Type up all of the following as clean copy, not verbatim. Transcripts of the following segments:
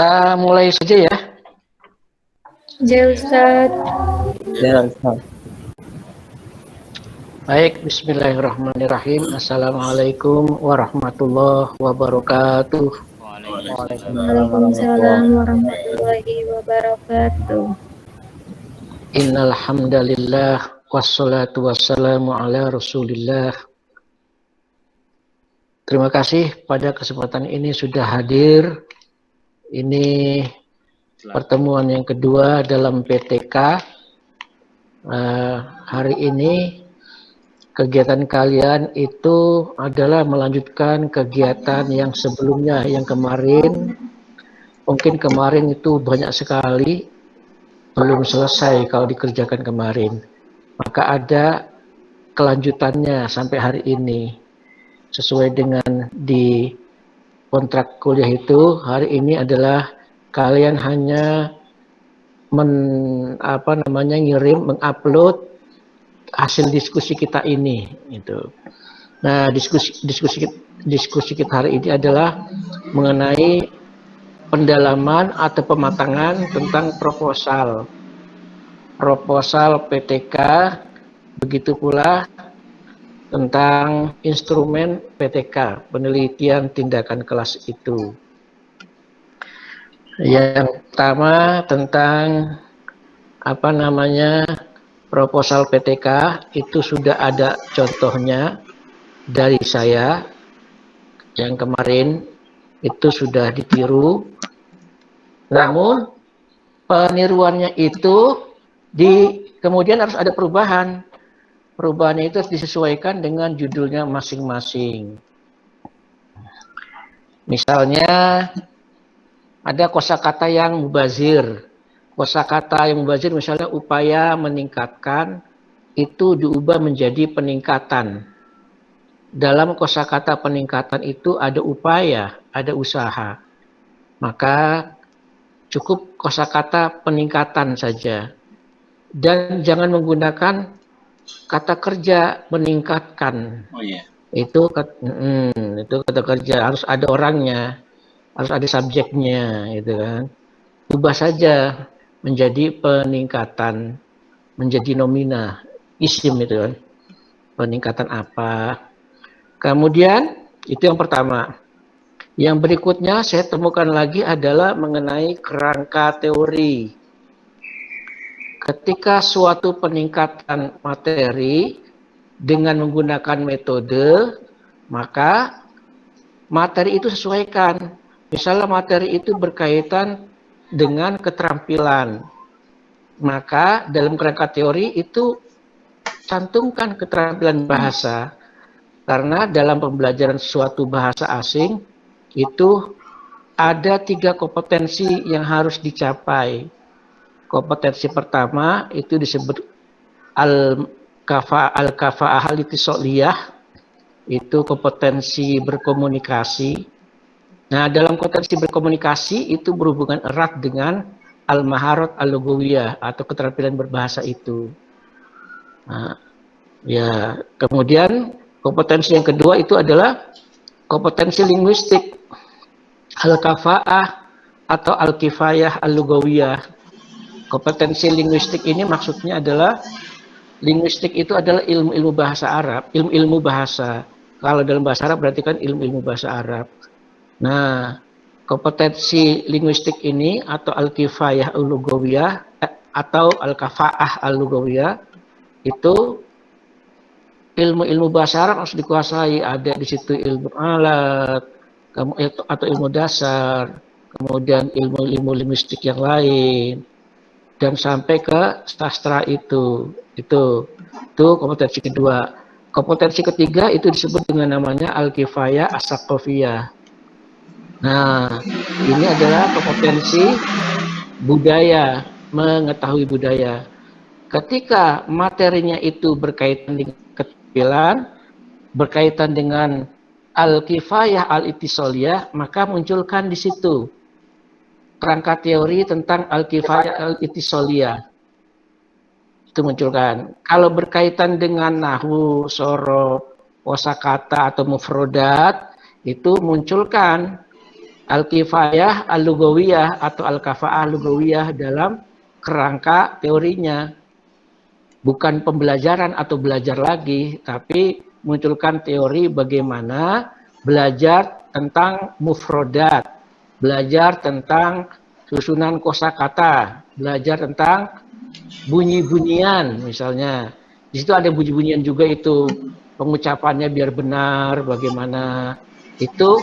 Kita mulai saja ya. Ya Ustaz. Ya Ustaz. Baik, bismillahirrahmanirrahim. Assalamualaikum warahmatullahi wabarakatuh. Waalaikumsalam warahmatullahi wabarakatuh. Innal hamdalillah wassalatu wassalamu ala Rasulillah. Terima kasih pada kesempatan ini sudah hadir. Ini pertemuan yang kedua dalam PTK. Hari ini kegiatan kalian itu adalah melanjutkan kegiatan yang sebelumnya, yang kemarin. Mungkin kemarin itu banyak sekali belum selesai kalau dikerjakan kemarin. Maka ada kelanjutannya sampai hari ini. Sesuai dengan di kontrak kuliah itu, hari ini adalah kalian hanya mengupload hasil diskusi kita ini gitu. Nah, diskusi kita hari ini adalah mengenai pendalaman atau pematangan tentang proposal PTK, begitu pula tentang instrumen PTK, penelitian tindakan kelas itu. Yang pertama tentang proposal PTK itu sudah ada contohnya dari saya yang kemarin itu sudah ditiru. Namun peniruannya itu kemudian harus ada perubahan. Perubahannya itu harus disesuaikan dengan judulnya masing-masing. Misalnya ada kosakata yang mubazir. Kosakata yang mubazir misalnya upaya meningkatkan itu diubah menjadi peningkatan. Dalam kosakata peningkatan itu ada upaya, ada usaha. Maka cukup kosakata peningkatan saja. Dan jangan menggunakan kata kerja meningkatkan. Oh iya. Itu kata kerja, harus ada orangnya, harus ada subjeknya, gitu kan. Ubah saja menjadi peningkatan, menjadi nomina, isim itu kan. Peningkatan apa? Kemudian itu yang pertama. Yang berikutnya saya temukan lagi adalah mengenai kerangka teori. Ketika suatu peningkatan materi dengan menggunakan metode, maka materi itu sesuaikan. Misalnya materi itu berkaitan dengan keterampilan, maka dalam kerangka teori itu cantumkan keterampilan bahasa. Karena dalam pembelajaran suatu bahasa asing itu ada 3 kompetensi yang harus dicapai. Kompetensi pertama itu disebut al-kafa'ah al-ittisaliyah, itu kompetensi berkomunikasi. Nah, dalam kompetensi berkomunikasi itu berhubungan erat dengan al-maharat al-lughawiyah atau keterampilan berbahasa itu. Nah, ya, kemudian kompetensi yang kedua itu adalah kompetensi linguistik, al-kafa'ah atau al-kifayah al-lughawiyah. Kompetensi linguistik ini maksudnya adalah linguistik itu adalah ilmu-ilmu bahasa Arab, ilmu-ilmu bahasa. Kalau dalam bahasa Arab berarti kan ilmu-ilmu bahasa Arab. Nah, kompetensi linguistik ini atau al-kifayah al-lughawiyah atau al-kafa'ah al-lughawiyah itu ilmu-ilmu bahasa Arab harus dikuasai. Ada di situ ilmu alat atau ilmu dasar, kemudian ilmu-ilmu linguistik yang lain, dan sampai ke sastra itu kompetensi kedua. Kompetensi ketiga itu disebut dengan namanya al-kifayah as-saqafiyah. Nah, ini adalah kompetensi budaya, mengetahui budaya. Ketika materinya itu berkaitan dengan keterampilan, berkaitan dengan al-kifayah al-ittisaliyah, maka munculkan di situ kerangka teori tentang al-kifayah al-ittisaliyah. Itu munculkan. Kalau berkaitan dengan nahwu, sorof, kosakata atau mufrodat, itu munculkan Al-kifayah al-lugawiyah atau al-kafa'ah lugawiyah dalam kerangka teorinya. Bukan pembelajaran atau belajar lagi, tapi munculkan teori bagaimana belajar tentang mufrodat, belajar tentang susunan kosakata, belajar tentang bunyi-bunyian misalnya. Di situ ada bunyi-bunyian juga itu, pengucapannya biar benar, bagaimana. Itu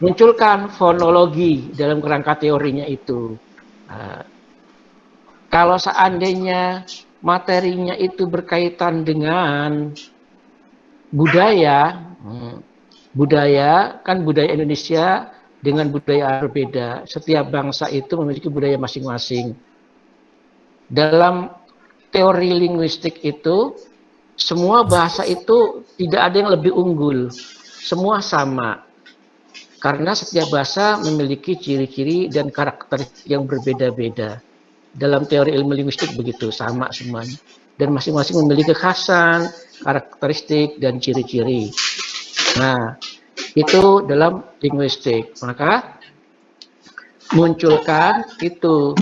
munculkan fonologi dalam kerangka teorinya itu. Nah, kalau seandainya materinya itu berkaitan dengan budaya, budaya kan budaya Indonesia dengan budaya berbeda. Setiap bangsa itu memiliki budaya masing-masing. Dalam teori linguistik itu, semua bahasa itu tidak ada yang lebih unggul. Semua sama. Karena setiap bahasa memiliki ciri-ciri dan karakteristik yang berbeda-beda. Dalam teori ilmu linguistik begitu, sama semuanya. Dan masing-masing memiliki kekhasan, karakteristik, dan ciri-ciri. Nah, itu dalam linguistik. Maka munculkan itu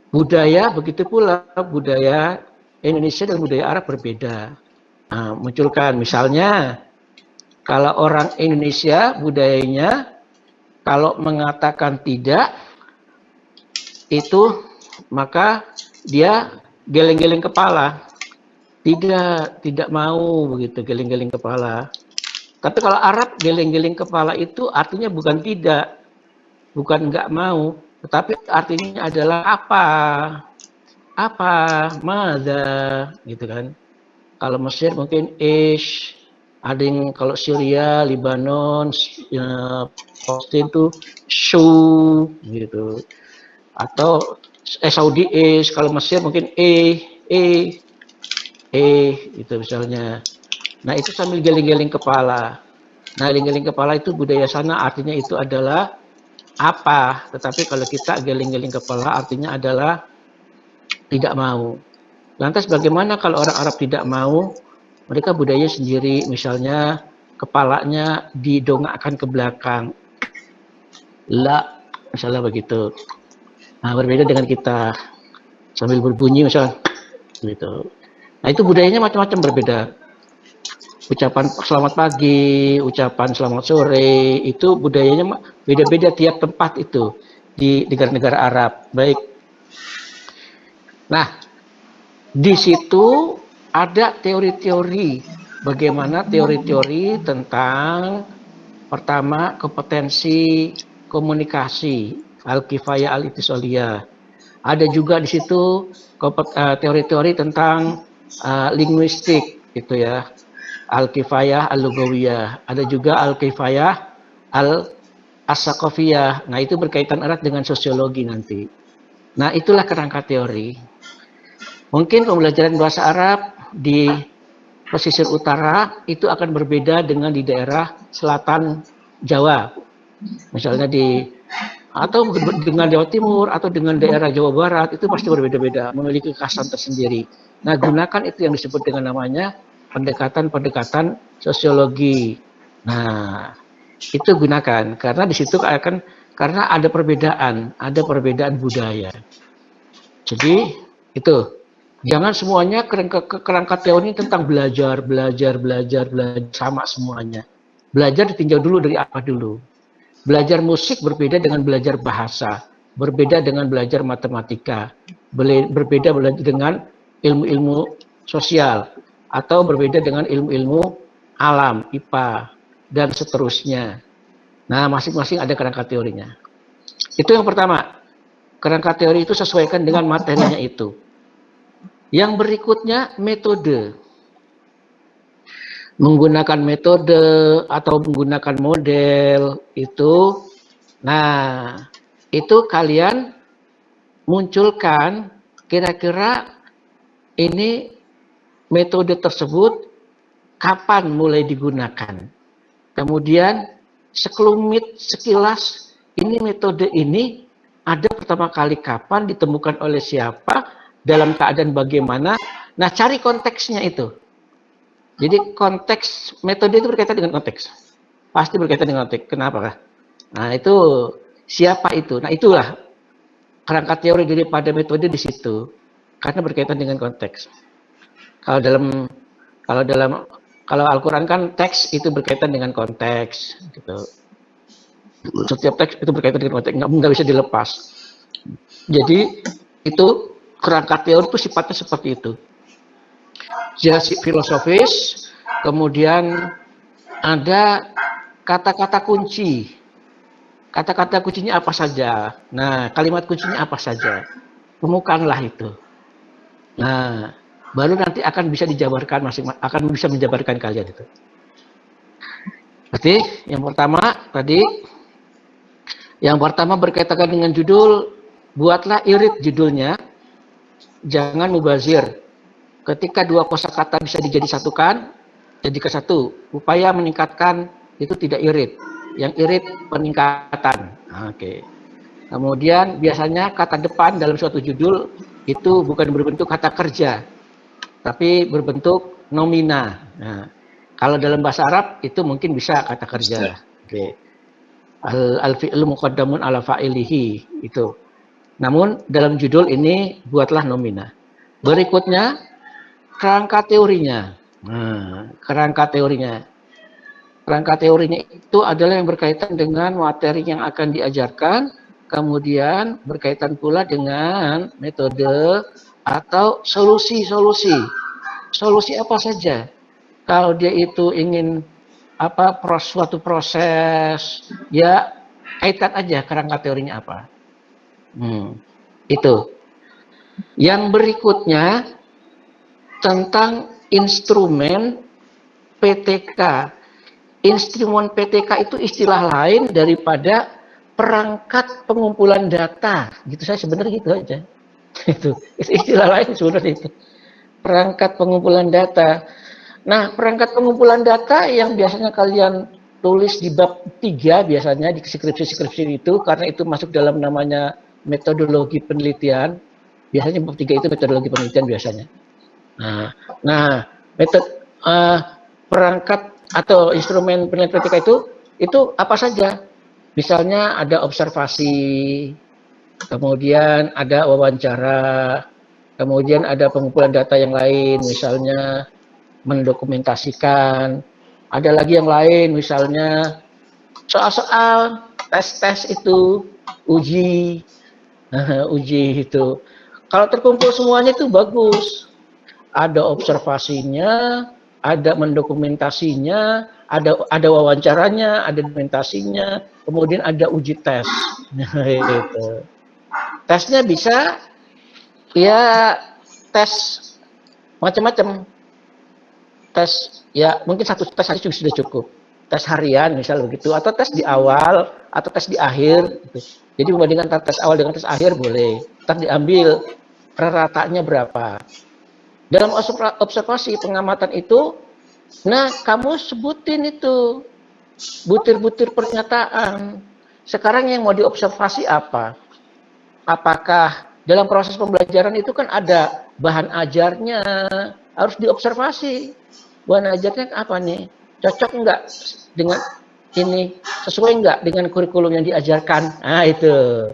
budaya, begitu pula budaya Indonesia dan budaya Arab berbeda. Nah, munculkan misalnya kalau orang Indonesia budayanya kalau mengatakan tidak itu maka dia geleng-geleng kepala, tidak mau begitu geleng-geleng kepala. Tapi kalau Arab geleng-geleng kepala itu artinya bukan tidak, bukan nggak mau, tetapi artinya adalah apa, mada, gitu kan. Kalau Mesir mungkin ish, ada yang kalau Syria, Libanon, Palestina itu shu, gitu. Atau Saudi is, kalau Mesir mungkin itu misalnya. Nah itu sambil geleng-geleng kepala. Nah geleng-geleng kepala itu budaya sana artinya itu adalah apa, tetapi kalau kita geleng-geleng kepala artinya adalah tidak mau. Lantas bagaimana kalau orang Arab tidak mau? Mereka budaya sendiri, misalnya kepalanya didongakkan ke belakang. La, misalnya begitu. Nah, berbeda dengan kita sambil berbunyi misalnya gitu. Nah, itu budayanya macam-macam berbeda. Ucapan selamat pagi, ucapan selamat sore, itu budayanya beda-beda tiap tempat itu di negara-negara Arab. Baik. Nah, di situ ada teori-teori, bagaimana teori-teori tentang pertama kompetensi komunikasi, al-kifayah al-ittisaliyah. Ada juga di situ teori-teori tentang linguistik gitu ya. Al-kifayah al-lugawiyah. Ada juga al-kifayah al-asaqafiyah. Nah, itu berkaitan erat dengan sosiologi nanti. Nah, itulah kerangka teori. Mungkin pembelajaran bahasa Arab di pesisir utara itu akan berbeda dengan di daerah selatan Jawa. Misalnya atau dengan Jawa Timur atau dengan daerah Jawa Barat itu pasti berbeda-beda, memiliki kekhasan tersendiri. Nah, gunakan itu yang disebut dengan namanya pendekatan-pendekatan sosiologi. Nah, itu gunakan karena di situ karena ada perbedaan budaya. Jadi itu jangan semuanya kerangka teori tentang belajar sama semuanya. Belajar ditinjau dulu dari apa dulu. Belajar musik berbeda dengan belajar bahasa, berbeda dengan belajar matematika, berbeda dengan ilmu-ilmu sosial, atau berbeda dengan ilmu-ilmu alam, IPA, dan seterusnya. Nah, masing-masing ada kerangka teorinya. Itu yang pertama. Kerangka teori itu sesuaikan dengan materinya itu. Yang berikutnya metode. Menggunakan metode atau menggunakan model itu. Nah, itu kalian munculkan kira-kira ini metode tersebut kapan mulai digunakan. Kemudian sekilas ini metode ini ada pertama kali kapan, ditemukan oleh siapa, dalam keadaan bagaimana. Nah, cari konteksnya itu. Jadi konteks metode itu berkaitan dengan konteks. Pasti berkaitan dengan konteks. Kenapa? Nah, itu Siapa itu? Nah, itulah kerangka teori daripada metode di situ. Karena berkaitan dengan konteks. Kalau dalam kalau Al-Qur'an kan teks itu berkaitan dengan konteks gitu. Setiap teks itu berkaitan dengan konteks, nggak bisa dilepas. Jadi itu kerangka teori itu sifatnya seperti itu. Jadi filosofis, kemudian ada kata-kata kunci. Kata-kata kuncinya apa saja? Nah, kalimat kuncinya apa saja? Temukanlah itu. Nah, baru nanti akan bisa dijabarkan akan bisa menjabarkan kalian itu. Berarti yang pertama berkaitan dengan judul, buatlah irit judulnya. Jangan mubazir. Ketika dua kosakata bisa dijadi-satukan, jadikan satu. Upaya meningkatkan itu tidak irit. Yang irit peningkatan. Oke. Kemudian biasanya kata depan dalam suatu judul itu bukan berbentuk kata kerja, tapi berbentuk nomina. Nah, kalau dalam bahasa Arab itu mungkin bisa kata kerja. Oke. Al-fi'lu muqaddamun ala fa'ilihi itu. Namun dalam judul ini buatlah nomina. Berikutnya kerangka teorinya. Nah, kerangka teorinya itu adalah yang berkaitan dengan materi yang akan diajarkan, kemudian berkaitan pula dengan metode atau solusi-solusi. Solusi apa saja? Kalau dia itu ingin suatu proses, ya kaitkan aja kerangka teorinya apa. Itu. Yang berikutnya tentang instrumen PTK. Instrumen PTK itu istilah lain daripada perangkat pengumpulan data. Gitu saya sebenarnya gitu aja. Itu istilah lain sebenarnya itu. Perangkat pengumpulan data. Nah, perangkat pengumpulan data yang biasanya kalian tulis di bab 3 biasanya di skripsi-skripsi itu, karena itu masuk dalam namanya metodologi penelitian. Biasanya bab 3 itu metodologi penelitian biasanya. Nah, perangkat atau instrumen penelitian PTK itu apa saja? Misalnya ada observasi, kemudian ada wawancara, kemudian ada pengumpulan data yang lain, misalnya mendokumentasikan. Ada lagi yang lain, misalnya soal-soal, tes-tes itu, uji itu. Kalau terkumpul semuanya itu bagus. Ada observasinya, ada mendokumentasinya, ada wawancaranya, ada dokumentasinya, kemudian ada uji tes. Gitu. Tesnya bisa ya tes macam-macam. Tes ya mungkin satu tes aja sudah cukup. Tes harian misal begitu, atau tes di awal atau tes di akhir gitu. Jadi membandingkan tes awal dengan tes akhir boleh. Ntar diambil rata-ratanya berapa. Dalam observasi pengamatan itu, nah kamu sebutin itu butir-butir pernyataan. Sekarang yang mau diobservasi apa? Apakah dalam proses pembelajaran itu kan ada bahan ajarnya, harus diobservasi. Bahan ajarnya apa nih? Cocok enggak dengan ini? Sesuai enggak dengan kurikulum yang diajarkan? Nah itu.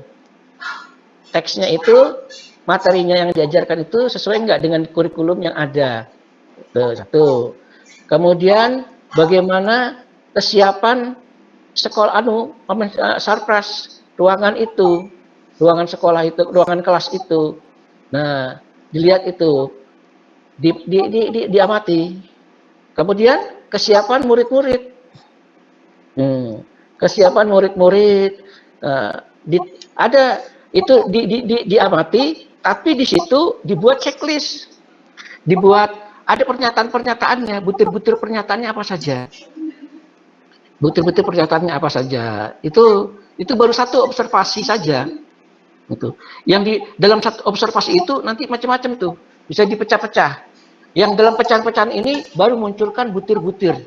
Teksnya itu, materinya yang diajarkan itu sesuai enggak dengan kurikulum yang ada? Itu satu. Kemudian bagaimana kesiapan sekolah sarpras ruangan itu, ruangan sekolah itu, ruangan kelas itu. Nah, dilihat itu, diamati. Kemudian kesiapan murid-murid. Kesiapan murid-murid ada itu diamati, tapi di situ dibuat checklist, ada pernyataan-pernyataannya, butir-butir pernyataannya apa saja, itu baru satu observasi saja. Itu yang di dalam satu observasi itu nanti macam-macam tuh, bisa dipecah-pecah. Yang dalam pecahan-pecahan ini baru munculkan butir-butir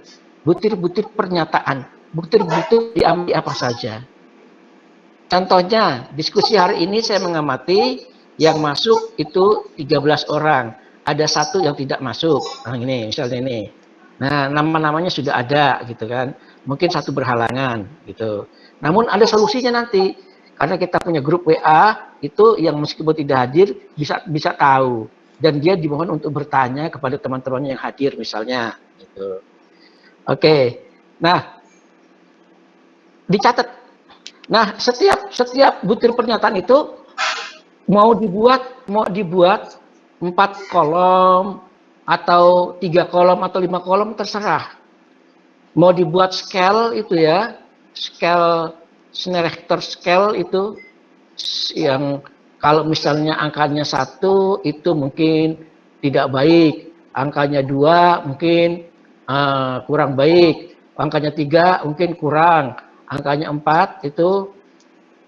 pernyataan, butir-butir diambil apa saja. Contohnya, diskusi hari ini saya mengamati yang masuk itu 13 orang. Ada satu yang tidak masuk. Nah, ini misalnya ini. Nah, nama-namanya sudah ada gitu kan. Mungkin satu berhalangan gitu. Namun ada solusinya nanti. Karena kita punya grup WA itu yang meskipun tidak hadir bisa tahu, dan dia dimohon untuk bertanya kepada teman-temannya yang hadir misalnya. Gitu. Oke, nah dicatat. Nah setiap butir pernyataan itu mau dibuat 4 kolom atau 3 kolom atau 5 kolom terserah. Mau dibuat scale itu ya, Schnechter scale itu yang kalau misalnya angkanya 1 itu mungkin tidak baik, angkanya 2 mungkin kurang baik, angkanya 3 mungkin kurang, angkanya 4 itu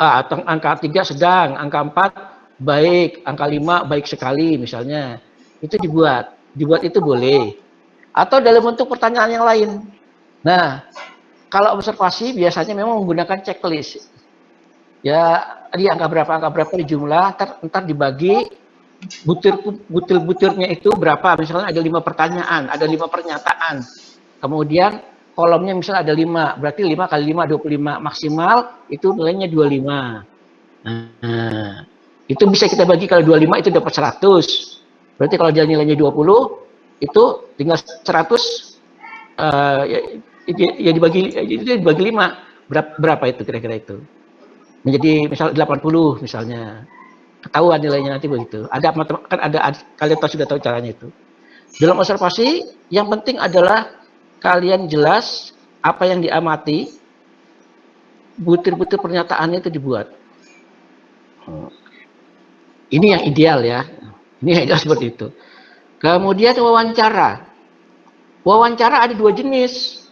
atau angka 3 sedang, angka 4 baik, angka 5 baik sekali misalnya. Itu dibuat itu boleh. Atau dalam bentuk pertanyaan yang lain. Nah, kalau observasi biasanya memang menggunakan checklist. Ya, di angka berapa di jumlah, ntar dibagi butir-butirnya itu berapa. Misalnya ada 5 pertanyaan, ada 5 pernyataan. Kemudian kolomnya misalnya ada 5, berarti 5 kali 5 25, maksimal itu nilainya 25. Nah, itu bisa kita bagi, kalau 25 itu dapat 100. Berarti kalau dia nilainya 20, itu tinggal 100 ya dibagi 5. Berapa itu kira-kira itu? Menjadi misal 80 misalnya. Ketahuan nilainya nanti begitu. Ada kan ada kalian sudah tahu caranya itu. Dalam observasi yang penting adalah kalian jelas apa yang diamati, butir-butir pernyataannya itu dibuat. Ini yang ideal ya. Ini yang ideal seperti itu. Kemudian wawancara. Wawancara ada 2 jenis.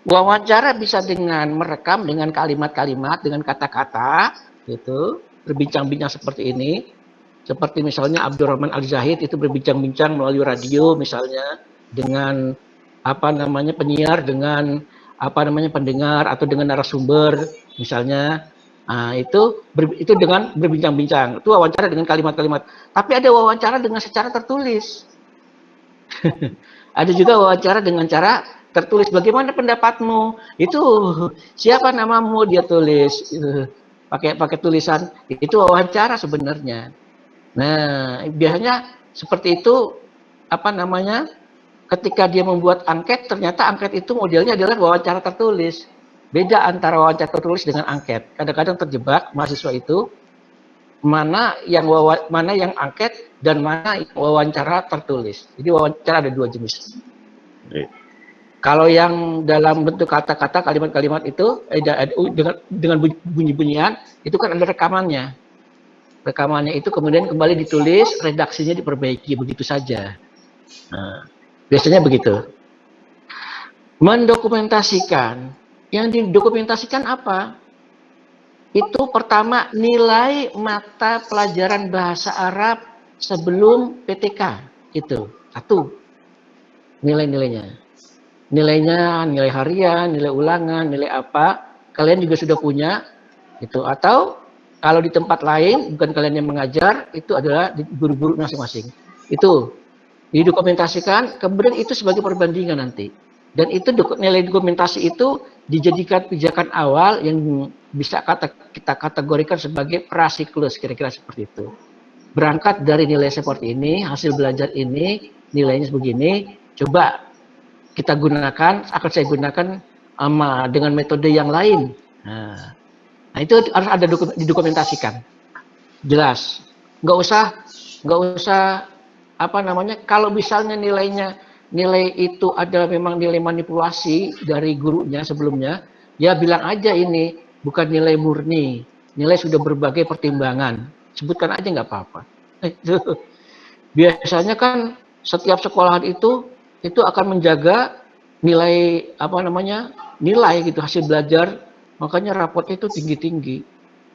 Wawancara bisa dengan merekam dengan kalimat-kalimat, dengan kata-kata, gitu, berbincang-bincang seperti ini. Seperti misalnya Abdurrahman Al-Zahid itu berbincang-bincang melalui radio misalnya dengan penyiar, dengan pendengar atau dengan narasumber misalnya. Nah, itu dengan berbincang-bincang. Itu wawancara dengan kalimat-kalimat. Tapi ada wawancara dengan secara tertulis. Ada juga wawancara dengan cara tertulis. Bagaimana pendapatmu? Itu siapa namamu, dia tulis. Pakai tulisan. Itu wawancara sebenarnya. Nah, biasanya seperti itu ketika dia membuat angket, ternyata angket itu modelnya adalah wawancara tertulis. Beda antara wawancara tertulis dengan angket. Kadang-kadang terjebak mahasiswa itu mana yang angket dan mana wawancara tertulis. Jadi wawancara ada 2 jenis. Kalau yang dalam bentuk kata-kata, kalimat-kalimat itu dengan bunyi-bunyian itu kan ada rekamannya. Rekamannya itu kemudian kembali ditulis, redaksinya diperbaiki, begitu saja. Nah, biasanya begitu. Mendokumentasikan. Yang didokumentasikan apa? Itu pertama nilai mata pelajaran bahasa Arab sebelum PTK. Itu 1. Nilai-nilainya. Nilai harian, nilai ulangan, nilai apa, kalian juga sudah punya. Itu. Atau kalau di tempat lain, bukan kalian yang mengajar, itu adalah guru-guru masing-masing. Itu didokumentasikan, kemudian itu sebagai perbandingan nanti. Dan itu nilai dokumentasi itu dijadikan pijakan awal yang bisa kita kategorikan sebagai prasiklus, kira-kira seperti itu. Berangkat dari nilai seperti ini, hasil belajar ini, nilainya begini, coba kita gunakan, akan saya gunakan dengan metode yang lain. Nah itu harus ada didokumentasikan, jelas. Nggak usah kalau misalnya nilai itu adalah memang nilai manipulasi dari gurunya sebelumnya, ya bilang aja ini bukan nilai murni, nilai sudah berbagai pertimbangan, sebutkan aja nggak apa-apa. Biasanya kan setiap sekolahan itu akan menjaga nilai nilai gitu, hasil belajar, makanya rapotnya itu tinggi-tinggi.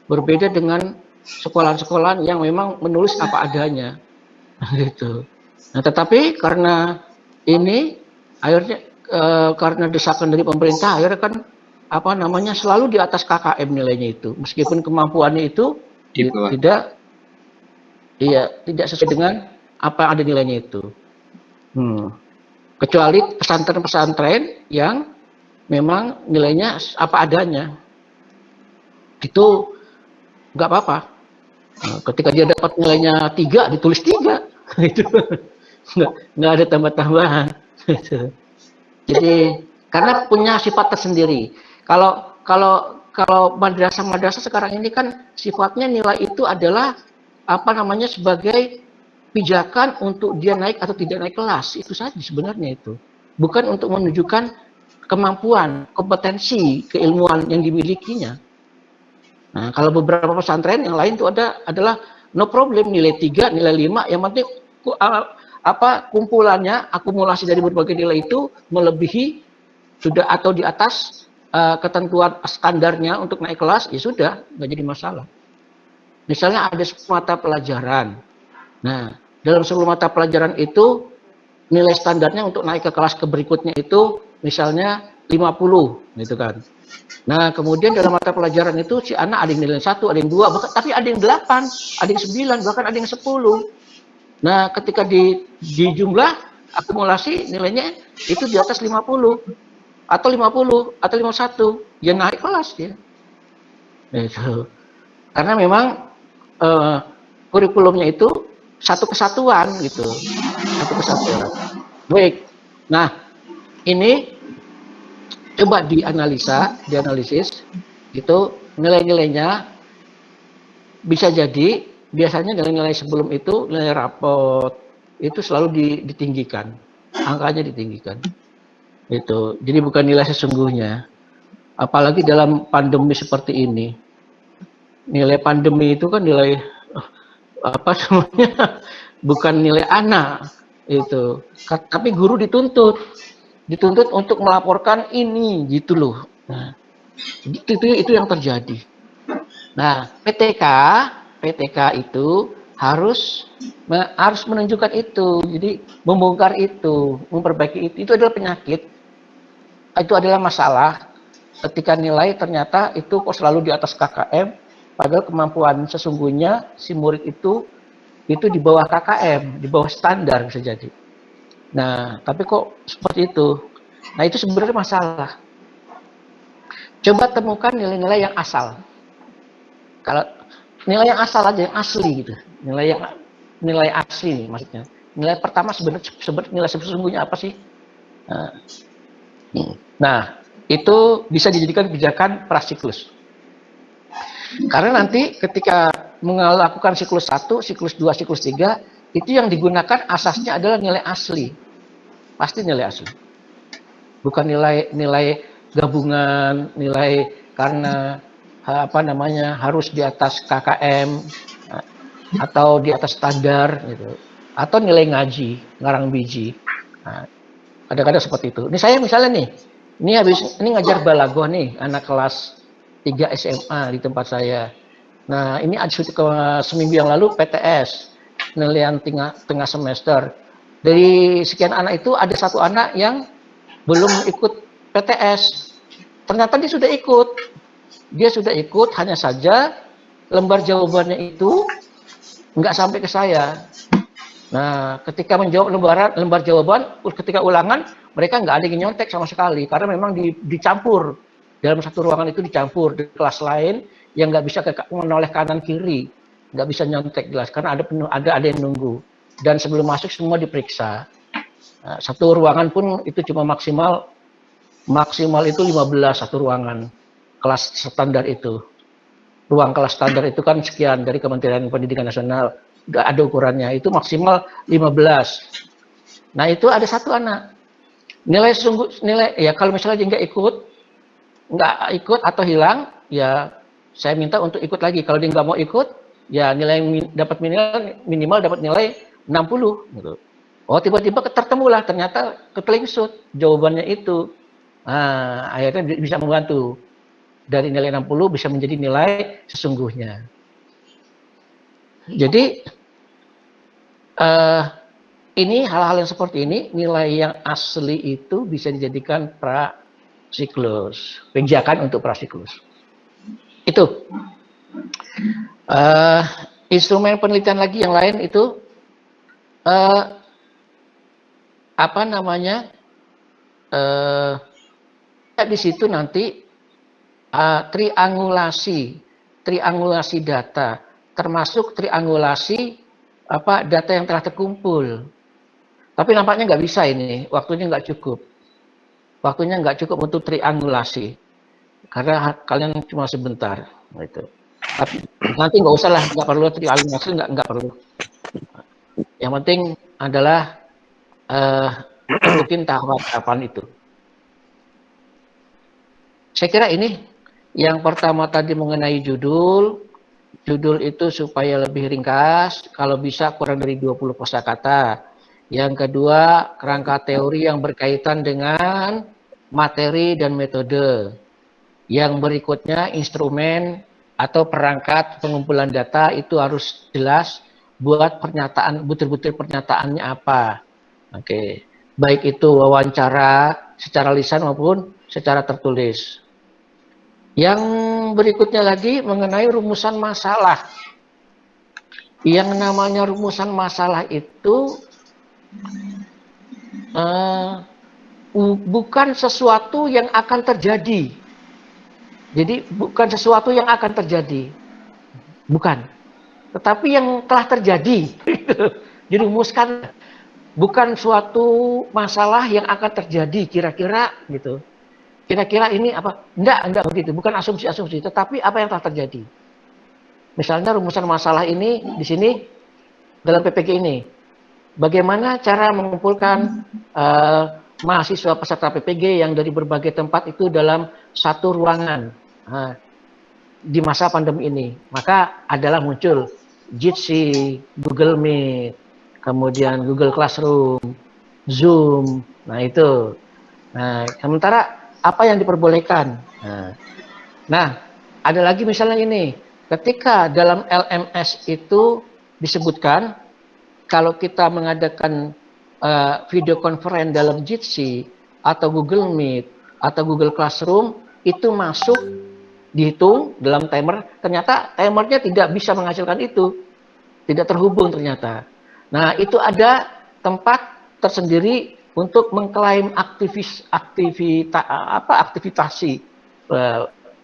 Berbeda dengan sekolahan-sekolahan yang memang menulis apa adanya. Gitu. Nah, tetapi karena ini akhirnya karena desakan dari pemerintah, akhirnya kan selalu di atas KKM nilainya itu, meskipun kemampuannya itu tidak sesuai dengan apa ada nilainya itu. Kecuali pesantren-pesantren yang memang nilainya apa adanya. Itu nggak apa-apa. Nah, ketika dia dapat nilainya 3, ditulis 3. Itu nggak ada tambah-tambahan. Gitu. Jadi karena punya sifat tersendiri. Kalau madrasah sekarang ini kan sifatnya nilai itu adalah apa namanya sebagai pijakan untuk dia naik atau tidak naik kelas, itu saja sebenarnya itu. Bukan untuk menunjukkan kemampuan, kompetensi, keilmuan yang dimilikinya. Nah, kalau beberapa pesantren yang lain itu adalah no problem nilai 3, nilai 5, yang penting kumpulannya, akumulasi dari berbagai nilai itu melebihi sudah atau di atas ketentuan standarnya untuk naik kelas, ya sudah, nggak jadi masalah. Misalnya ada 10 mata pelajaran. Nah, dalam 10 mata pelajaran itu nilai standarnya untuk naik ke kelas berikutnya itu misalnya 50 gitu kan. Nah, kemudian dalam mata pelajaran itu si anak ada yang nilai 1, ada yang 2, bahkan tapi ada yang 8, ada yang 9, bahkan ada yang 10. Nah, ketika di jumlah akumulasi nilainya itu di atas 50 atau 50 atau 51, ya naik kelas dia. Itu. Karena memang kurikulumnya itu satu kesatuan gitu. Satu kesatuan. Baik. Nah, ini coba dianalisis itu nilai-nilainya bisa jadi biasanya nilai-nilai sebelum itu nilai rapot itu selalu ditinggikan, angkanya ditinggikan. Itu. Jadi bukan nilai sesungguhnya. Apalagi dalam pandemi seperti ini. Nilai pandemi itu kan nilai apa namanya? Bukan nilai anak itu. Tapi guru dituntut untuk melaporkan ini gitu loh. Nah, itu yang terjadi. Nah, PTK itu harus menunjukkan itu. Jadi membongkar itu, memperbaiki itu. Itu adalah penyakit. Itu adalah masalah ketika nilai ternyata itu kok selalu di atas KKM, padahal kemampuan sesungguhnya si murid itu di bawah KKM, di bawah standar bisa jadi. Nah, tapi kok seperti itu. Nah, itu sebenarnya masalah. Coba temukan nilai-nilai yang asal. Kalau nilai yang asal aja, yang asli gitu. Nilai asli nih maksudnya. Nilai pertama sebenarnya nilai sesungguhnya apa sih? Nah, itu bisa dijadikan pijakan prasiklus. Karena nanti ketika melakukan siklus 1, siklus 2, siklus 3, itu yang digunakan asasnya adalah nilai asli. Pasti nilai asli. Bukan nilai gabungan, nilai karena apa namanya harus di atas KKM atau di atas standar gitu. Atau nilai ngaji, ngarang biji. Nah, kadang-kadang seperti itu. Ini saya misalnya nih, ini ngajar balaghah nih, anak kelas 3 SMA di tempat saya. Nah, ini seminggu yang lalu PTS, penilaian tengah semester. Dari sekian anak itu ada satu anak yang belum ikut PTS. Ternyata dia sudah ikut. Dia sudah ikut, hanya saja lembar jawabannya itu nggak sampai ke saya. Nah, ketika menjawab lembar jawaban, ketika ulangan, mereka nggak ada yang nyontek sama sekali, karena memang dicampur. Dalam satu ruangan itu dicampur, di kelas lain yang nggak bisa menoleh kanan kiri, nggak bisa nyontek jelas, karena ada yang nunggu. Dan sebelum masuk semua diperiksa. Nah, satu ruangan pun itu cuma maksimal itu 15 satu ruangan. Kelas standar itu. Ruang kelas standar itu kan sekian dari Kementerian Pendidikan Nasional. Nggak ada ukurannya, itu maksimal 15. Nah, itu ada satu anak. Nilai ya kalau misalnya dia nggak ikut atau hilang, ya saya minta untuk ikut lagi. Kalau dia nggak mau ikut, ya nilai dapat minimal dapat nilai 60 gitu. Oh, tiba-tiba tertemulah ternyata ketelingsut jawabannya itu. Nah, akhirnya bisa membantu. Dari nilai 60 bisa menjadi nilai sesungguhnya. Jadi ini hal-hal yang seperti ini, nilai yang asli itu bisa dijadikan prasiklus, pijakan untuk prasiklus. Itu instrumen penelitian lagi yang lain itu apa namanya di situ nanti triangulasi triangulasi data, termasuk triangulasi data yang telah terkumpul. Tapi nampaknya nggak bisa ini, waktunya nggak cukup. Waktunya nggak cukup untuk triangulasi, karena kalian cuma sebentar. Gitu. Tapi nanti nggak usah lah, nggak perlu triangulasi, nggak perlu. Yang penting adalah ikutin tahapan-tahapan itu. Saya kira ini yang pertama tadi mengenai judul. Judul itu supaya lebih ringkas, kalau bisa kurang dari 20 kosakata. Yang kedua, kerangka teori yang berkaitan dengan materi dan metode. Yang berikutnya, instrumen atau perangkat pengumpulan data itu harus jelas buat pernyataan, butir-butir pernyataannya apa. Oke, baik itu wawancara secara lisan maupun secara tertulis. Yang berikutnya lagi mengenai rumusan masalah. Yang namanya rumusan masalah itu bukan sesuatu yang akan terjadi. Jadi bukan sesuatu yang akan terjadi. Bukan. Tetapi yang telah terjadi. Dirumuskan. Bukan suatu masalah yang akan terjadi kira-kira gitu. Kira-kira ini apa? Enggak begitu. Bukan asumsi-asumsi, tetapi apa yang telah terjadi. Misalnya rumusan masalah ini di sini dalam PPG ini. Bagaimana cara mengumpulkan mahasiswa peserta PPG yang dari berbagai tempat itu dalam satu ruangan di masa pandemi ini? Maka adalah muncul Jitsi, Google Meet, kemudian Google Classroom, Zoom. Nah itu. Nah, sementara apa yang diperbolehkan? Nah, ada lagi misalnya ini. Ketika dalam LMS itu disebutkan kalau kita mengadakan video conference dalam Jitsi atau Google Meet atau Google Classroom itu masuk dihitung dalam timer, ternyata timernya tidak bisa menghasilkan itu, tidak terhubung ternyata. Nah, itu ada tempat tersendiri untuk mengklaim aktivitasi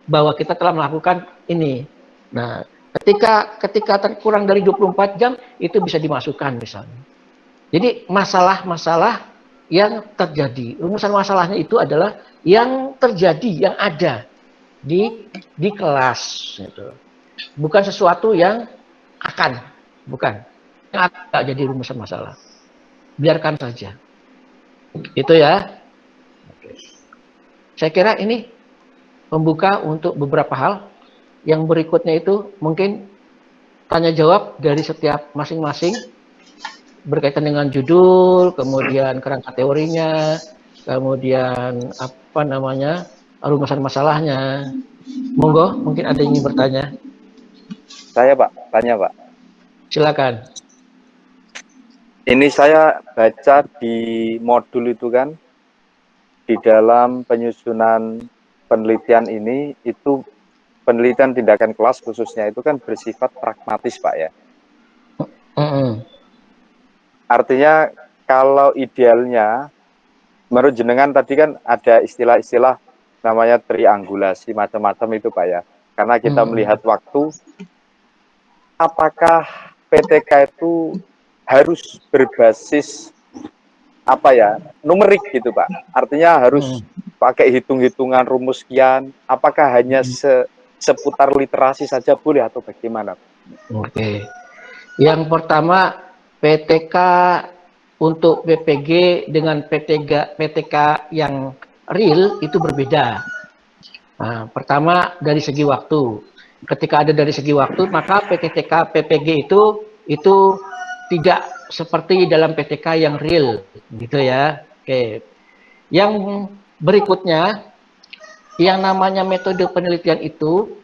bahwa kita telah melakukan ini. Nah, ketika kurang dari 24 jam itu bisa dimasukkan misalnya. Jadi masalah-masalah yang terjadi, rumusan masalahnya itu adalah yang terjadi, yang ada di kelas gitu. Bukan sesuatu yang akan, bukan. Yang akan jadi rumusan masalah. Biarkan saja. Itu ya. Oke. Saya kira ini pembuka untuk beberapa hal. Yang berikutnya itu mungkin tanya jawab dari setiap masing-masing berkaitan dengan judul, kemudian kerangka teorinya, kemudian rumusan masalahnya. Monggo, mungkin ada yang ingin bertanya. Saya Pak, tanya Pak. Silakan. Ini saya baca di modul itu kan, di dalam penyusunan penelitian ini, itu penelitian tindakan kelas khususnya itu kan bersifat pragmatis Pak ya. Artinya kalau idealnya, menurut jenengan tadi kan ada istilah-istilah namanya triangulasi macam-macam itu Pak ya. Karena kita melihat waktu, apakah PTK itu harus berbasis numerik gitu Pak? Artinya harus pakai hitung-hitungan rumus sekian. Apakah hanya seputar literasi saja boleh atau bagaimana? Oke. Yang pertama, PTK untuk PPG dengan PTK yang real itu berbeda. Nah, pertama dari segi waktu. Ketika ada dari segi waktu, maka PTK PPG itu tidak seperti dalam PTK yang real, gitu ya. Oke. Yang berikutnya, yang namanya metode penelitian itu,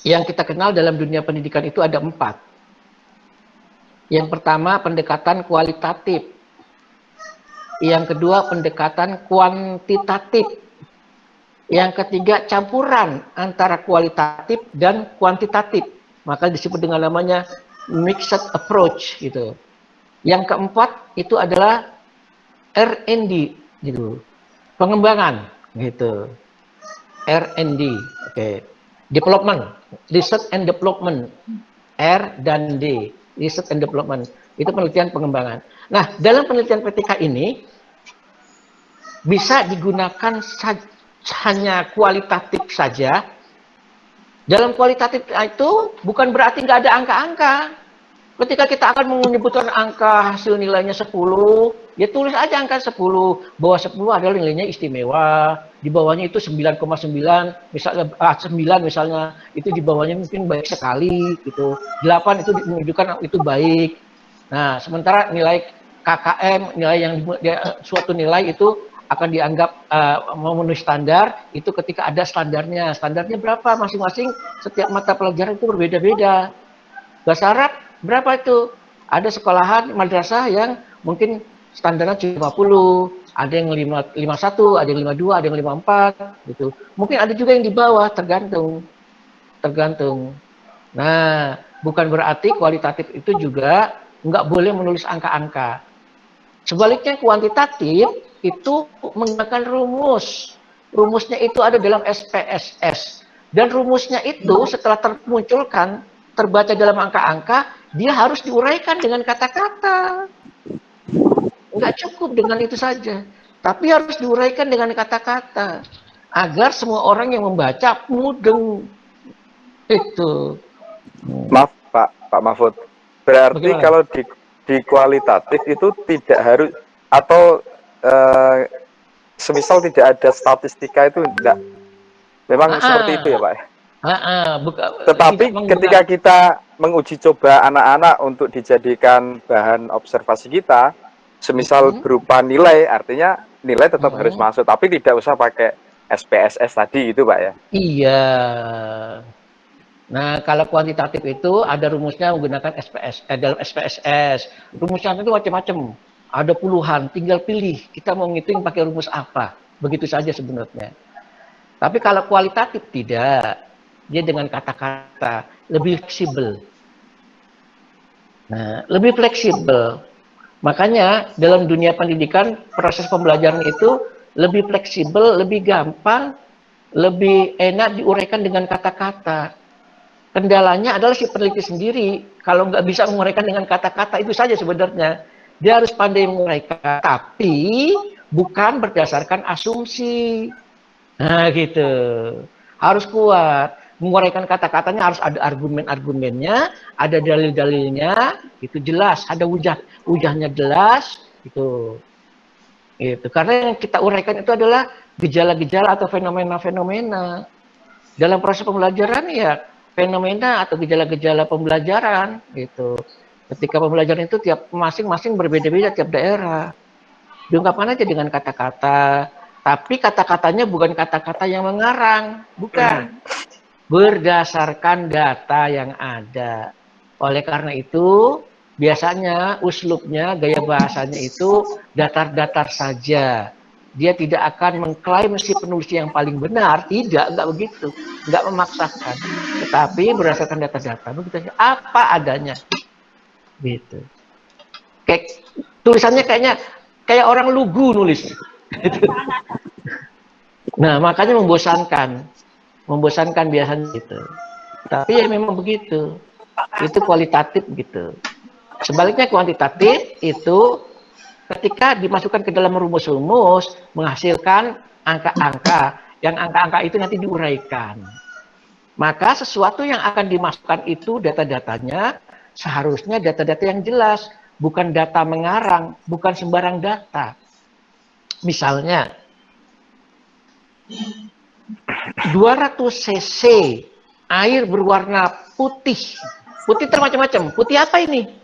yang kita kenal dalam dunia pendidikan itu ada 4. Yang pertama, pendekatan kualitatif. Yang kedua, pendekatan kuantitatif. Yang ketiga, campuran antara kualitatif dan kuantitatif. Maka disebut dengan namanya mixed approach gitu. Yang keempat itu adalah R&D gitu. Pengembangan gitu. R&D. Oke. Development, research and development, R dan D, research and development, itu penelitian pengembangan. Nah, dalam penelitian PTK ini bisa digunakan hanya kualitatif saja. Dalam kualitatif itu bukan berarti nggak ada angka-angka. Ketika kita akan menyebutkan angka hasil nilainya 10, ya tulis aja angka 10. Bawah 10 adalah nilainya istimewa, di bawahnya itu 9,9, misalnya 9 misalnya, itu di bawahnya mungkin baik sekali gitu. 8 itu menunjukkan itu baik. Nah, sementara nilai KKM, nilai yang suatu nilai itu akan dianggap memenuhi standar itu ketika ada standarnya. Standarnya berapa masing-masing, setiap mata pelajaran itu berbeda-beda. Bahasa Arab berapa itu? Ada sekolahan madrasah yang mungkin standarnya cuma 50, ada yang 51, ada yang 52, ada yang 54 gitu. Mungkin ada juga yang di bawah, tergantung. Nah, bukan berarti kualitatif itu juga nggak boleh menulis angka-angka. Sebaliknya kuantitatif itu menggunakan rumus. Rumusnya itu ada dalam SPSS. Dan rumusnya itu setelah termunculkan, terbaca dalam angka-angka, dia harus diuraikan dengan kata-kata. Nggak cukup dengan itu saja. Tapi harus diuraikan dengan kata-kata. Agar semua orang yang membaca mudeng. Itu. Maaf Pak Mahfud. Berarti Bagaimana? kalau di kualitatif itu tidak harus, atau semisal tidak ada statistika itu enggak. Memang seperti itu ya Pak. Tetapi ketika kita menguji coba anak-anak untuk dijadikan bahan observasi kita, semisal berupa nilai, artinya nilai tetap harus masuk, tapi tidak usah pakai SPSS tadi itu Pak ya. Iya. Nah, kalau kuantitatif itu ada rumusnya menggunakan dalam SPSS. Rumusnya itu macam-macam. Ada puluhan, tinggal pilih. Kita mau ngitung pakai rumus apa. Begitu saja sebenarnya. Tapi kalau kualitatif tidak. Dia dengan kata-kata lebih fleksibel. Nah, lebih fleksibel. Makanya dalam dunia pendidikan proses pembelajaran itu lebih fleksibel, lebih gampang, lebih enak diuraikan dengan kata-kata. Kendalanya adalah si peneliti sendiri. Kalau nggak bisa menguraikan dengan kata-kata itu saja sebenarnya. Dia harus pandai menguraikan, tapi bukan berdasarkan asumsi. Nah gitu. Harus kuat. Menguraikan kata-katanya harus ada argumen-argumennya, ada dalil-dalilnya, itu jelas. Ada ujahnya jelas, itu. Karena yang kita uraikan itu adalah gejala-gejala atau fenomena-fenomena. Dalam proses pembelajaran ya fenomena atau gejala-gejala pembelajaran gitu. Ketika pembelajaran itu tiap masing-masing berbeda-beda tiap daerah. Diungkapkan aja dengan kata-kata, tapi kata-katanya bukan kata-kata yang mengarang, bukan. Berdasarkan data yang ada. Oleh karena itu, biasanya uslubnya, gaya bahasanya itu datar-datar saja. Dia tidak akan mengklaim si penulis yang paling benar, enggak begitu, enggak memaksakan, tetapi berdasarkan data-data, begitu apa adanya, gitu. Kayak tulisannya kayak orang lugu nulis. Nah makanya membosankan biasanya gitu. Tapi ya memang begitu, itu kualitatif gitu. Sebaliknya kuantitatif itu ketika dimasukkan ke dalam rumus-rumus menghasilkan angka-angka, yang angka-angka itu nanti diuraikan. Maka sesuatu yang akan dimasukkan itu data-datanya seharusnya data-data yang jelas, bukan data mengarang, bukan sembarang data. Misalnya 200 cc air berwarna putih. Putih termacam-macam. Putih apa ini?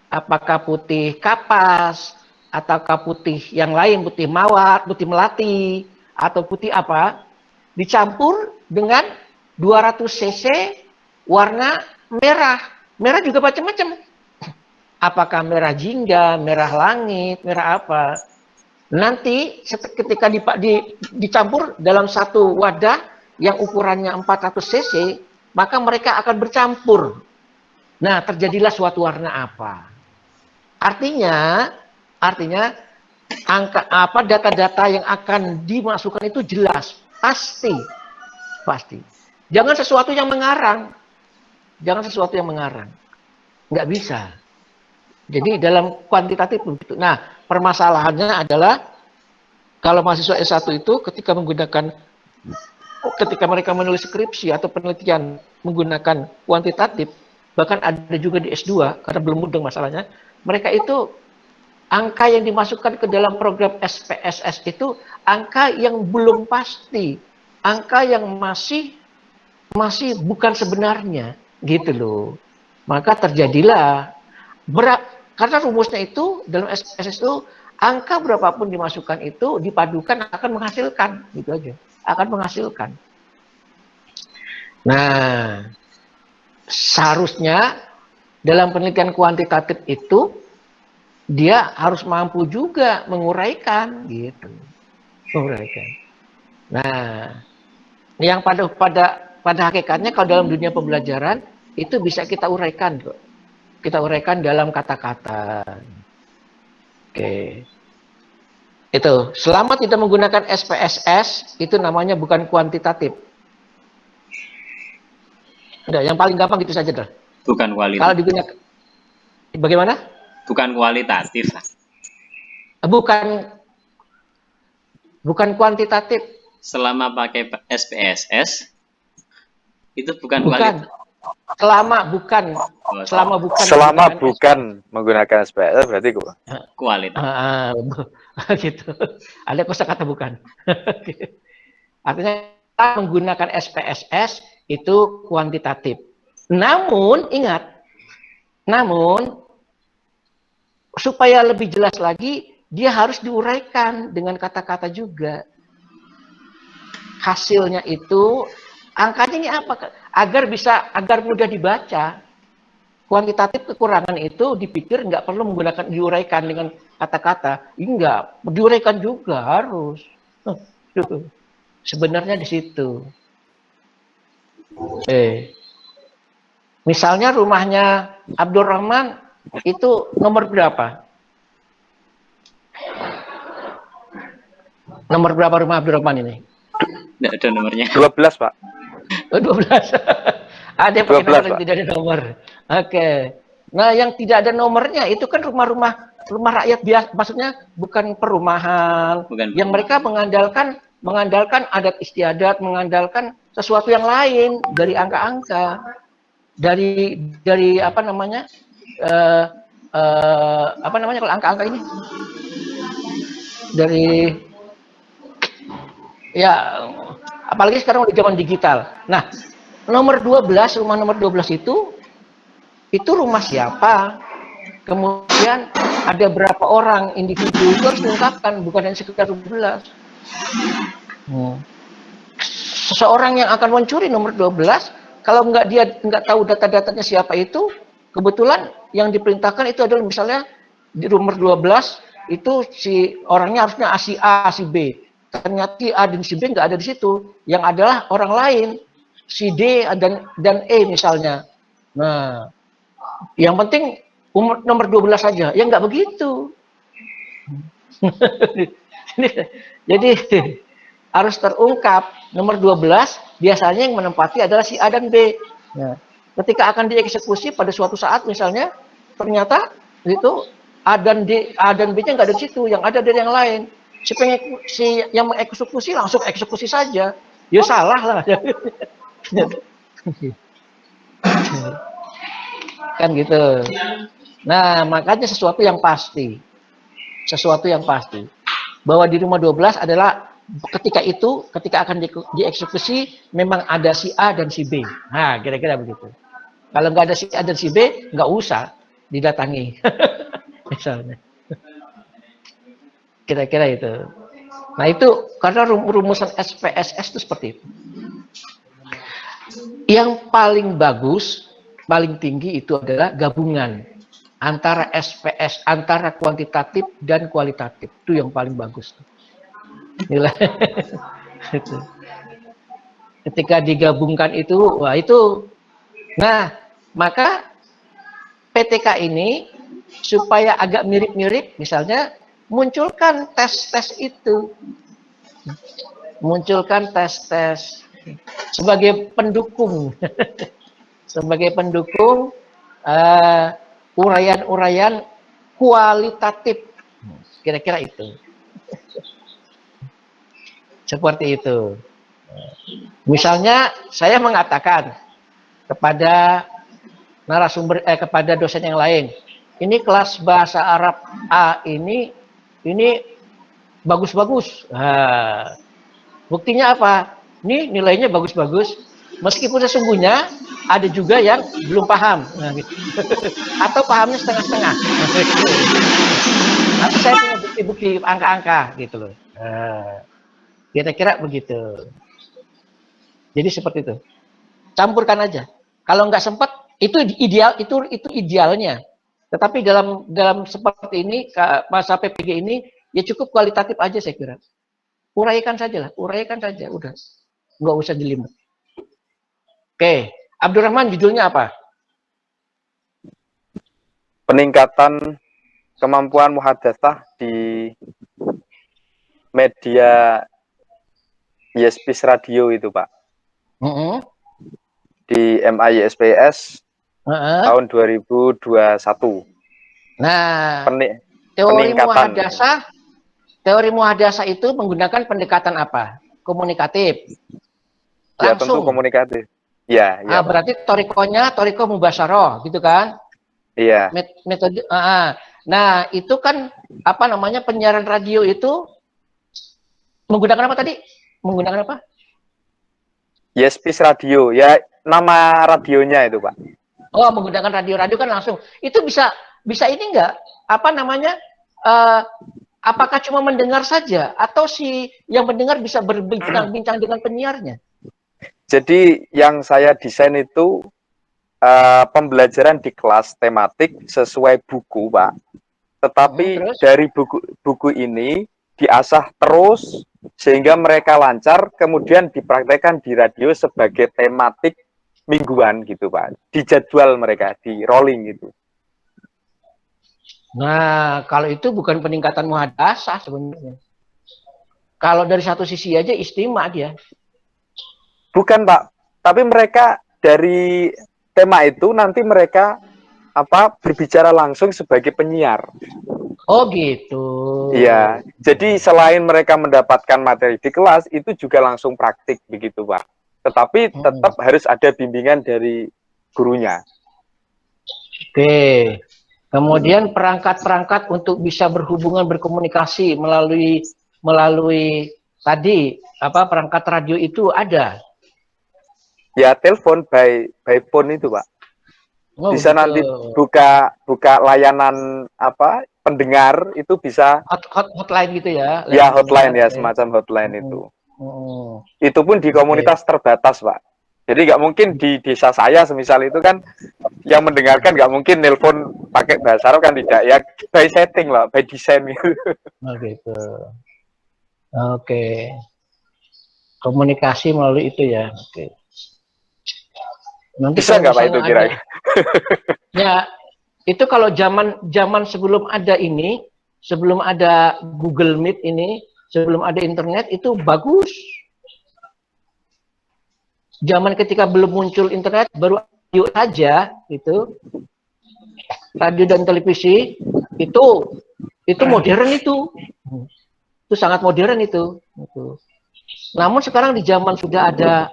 Apakah putih kapas, ataukah putih yang lain, putih mawar, putih melati, atau putih apa? Dicampur dengan 200 cc warna merah. Merah juga macam-macam. Apakah merah jingga, merah langit, merah apa? Nanti ketika dicampur dalam satu wadah yang ukurannya 400 cc, maka mereka akan bercampur. Nah, terjadilah suatu warna apa? Artinya data-data yang akan dimasukkan itu jelas, pasti. Jangan sesuatu yang mengarang. Jangan sesuatu yang mengarang. Nggak bisa. Jadi dalam kuantitatif begitu. Nah, permasalahannya adalah kalau mahasiswa S1 itu ketika mereka menulis skripsi atau penelitian menggunakan kuantitatif, bahkan ada juga di S2 karena belum mudeng masalahnya, mereka itu angka yang dimasukkan ke dalam program SPSS itu angka yang belum pasti, angka yang masih bukan sebenarnya, gitu loh. Maka terjadilah karena rumusnya itu dalam SPSS itu angka berapapun dimasukkan itu dipadukan akan menghasilkan, gitu aja, akan menghasilkan. Nah, seharusnya dalam penelitian kuantitatif itu dia harus mampu juga menguraikan, gitu, menguraikan. Nah, yang pada hakikatnya kalau dalam dunia pembelajaran itu bisa kita uraikan kok. Kita uraikan dalam kata-kata. Oke. Itu, selama tidak menggunakan SPSS itu namanya bukan kuantitatif. Udah, yang paling gampang gitu saja dah. Bukan Kalau kualitatif. digunakan bagaimana? Bukan kualitatif. Bukan kuantitatif. Selama pakai SPSS itu bukan Bukan. kualitatif. Selama bukan menggunakan SPSS berarti kualitatif. Gitu. Ada kosakata bukan. Artinya menggunakan SPSS itu kuantitatif. Namun ingat, supaya lebih jelas lagi dia harus diuraikan dengan kata-kata juga. Hasilnya itu angkanya ini apa? Agar mudah dibaca. Kuantitatif kekurangan itu dipikir nggak perlu diuraikan dengan kata-kata. Enggak, diuraikan juga harus. Sebenarnya di situ. Misalnya rumahnya Abdurrahman itu nomor berapa? Nomor berapa rumah Abdurrahman ini? Tidak ada nomornya. 12, Pak. 12. Ada yang pakai nomor yang tidak ada nomor. Oke. Nah, yang tidak ada nomornya itu kan rumah rakyat biasa, maksudnya bukan perumahan. Yang mereka mengandalkan adat istiadat, mengandalkan sesuatu yang lain dari angka-angka. Dari apa namanya? Kalau angka-angka ini? Apalagi sekarang udah zaman digital. Nah, rumah nomor 12 itu rumah siapa? Kemudian ada berapa orang individu itu harus diungkapkan, bukan hanya sekedar 12. Seseorang yang akan mencuri nomor 12, kalau dia nggak tahu data-datanya siapa itu, kebetulan yang diperintahkan itu adalah misalnya di nomor 12 itu si orangnya harusnya si A, si B. Ternyata si A dan si B nggak ada di situ, yang adalah orang lain, si D dan E misalnya. Nah, yang penting nomor 12 saja, ya nggak begitu. Jadi harus terungkap nomor 12 biasanya yang menempati adalah si A dan B. Nah, ketika akan dieksekusi pada suatu saat misalnya ternyata itu A dan B-nya nggak ada di situ, yang ada dari yang lain. Si yang mengeksekusi langsung eksekusi saja, ya salah lah. Kan gitu. Nah, makanya sesuatu yang pasti bahwa di rumah 12 adalah ketika akan dieksekusi memang ada si A dan si B. Nah, kira-kira begitu. Kalau nggak ada si A dan si B, nggak usah didatangi. Misalnya. Kira-kira itu. Nah, itu karena rumusan SPSS itu seperti itu. Yang paling bagus, paling tinggi itu adalah gabungan antara SPS, antara kuantitatif dan kualitatif. Itu yang paling bagus. Nilai. Ketika digabungkan itu, wah itu. Nah, maka PTK ini supaya agak mirip-mirip, misalnya munculkan tes-tes itu. Munculkan tes-tes sebagai pendukung, sebagai pendukung uraian-uraian kualitatif, kira-kira itu. Seperti itu. Misalnya saya mengatakan kepada narasumber kepada dosen yang lain, ini kelas bahasa Arab A ini bagus-bagus. Nah, buktinya apa? Ini nilainya bagus-bagus, meskipun sesungguhnya ada juga yang belum paham, nah, gitu. Atau pahamnya setengah-setengah. Tapi saya punya bukti-bukti angka-angka gitu loh. Kira-kira begitu. Jadi seperti itu. Campurkan aja. Kalau nggak sempat, itu ideal, itu idealnya. Tetapi dalam seperti ini, masa PPG ini, ya cukup kualitatif aja saya kira. Uraikan saja lah, uraikan saja, udah. Nggak usah jelimet. Oke, Abdurrahman judulnya apa? Peningkatan kemampuan muhadatsah di media ISPS radio itu, Pak. Di MISPS tahun 2021. Nah, teori muhadasah itu menggunakan pendekatan apa? Komunikatif. Langsung. Ya, tentu komunikatif. Ya, ya. Berarti toriko mubasyarah, gitu kan? Iya. Metode. Nah, itu kan apa namanya, penyiaran radio itu menggunakan apa tadi? Menggunakan apa? ISPS radio. Ya, nama radionya itu, Pak. Oh, menggunakan radio kan langsung. Itu bisa ini enggak? Apa namanya? Apakah cuma mendengar saja atau si yang mendengar bisa berbincang-bincang dengan penyiarnya? Jadi yang saya desain itu pembelajaran di kelas tematik sesuai buku, Pak. Tetapi dari buku ini diasah terus sehingga mereka lancar, kemudian dipraktekkan di radio sebagai tematik mingguan gitu, Pak. Di jadwal mereka, di rolling gitu. Nah, kalau itu bukan peningkatan muhadasah sebenarnya. Kalau dari satu sisi aja istimewa dia. Bukan, Pak. Tapi mereka dari tema itu nanti mereka berbicara langsung sebagai penyiar. Oh gitu. Iya. Jadi selain mereka mendapatkan materi di kelas, itu juga langsung praktik begitu, Pak. Tetapi tetap harus ada bimbingan dari gurunya. Oke. Kemudian perangkat-perangkat untuk bisa berhubungan, berkomunikasi melalui tadi perangkat radio itu ada. Ya, telepon by phone itu, Pak. Bisa gitu. Nanti buka layanan pendengar itu bisa hotline gitu ya. Ya, hotline ya, semacam hotline itu. Itu pun di komunitas terbatas, Pak. Jadi nggak mungkin di desa saya semisal itu kan yang mendengarkan nggak mungkin nelpon pakai bahasa Arab kan, tidak ya, by setting lah, by design gitu. Oh gitu. Oke. Komunikasi melalui itu ya. Oke. Nanti bisa nggak Pak itu kira-kira? Ya, itu kalau zaman sebelum ada ini, sebelum ada Google Meet ini, sebelum ada internet itu bagus. Zaman ketika belum muncul internet, baru radio saja itu, radio dan televisi itu modern itu sangat modern itu. Namun sekarang di zaman sudah ada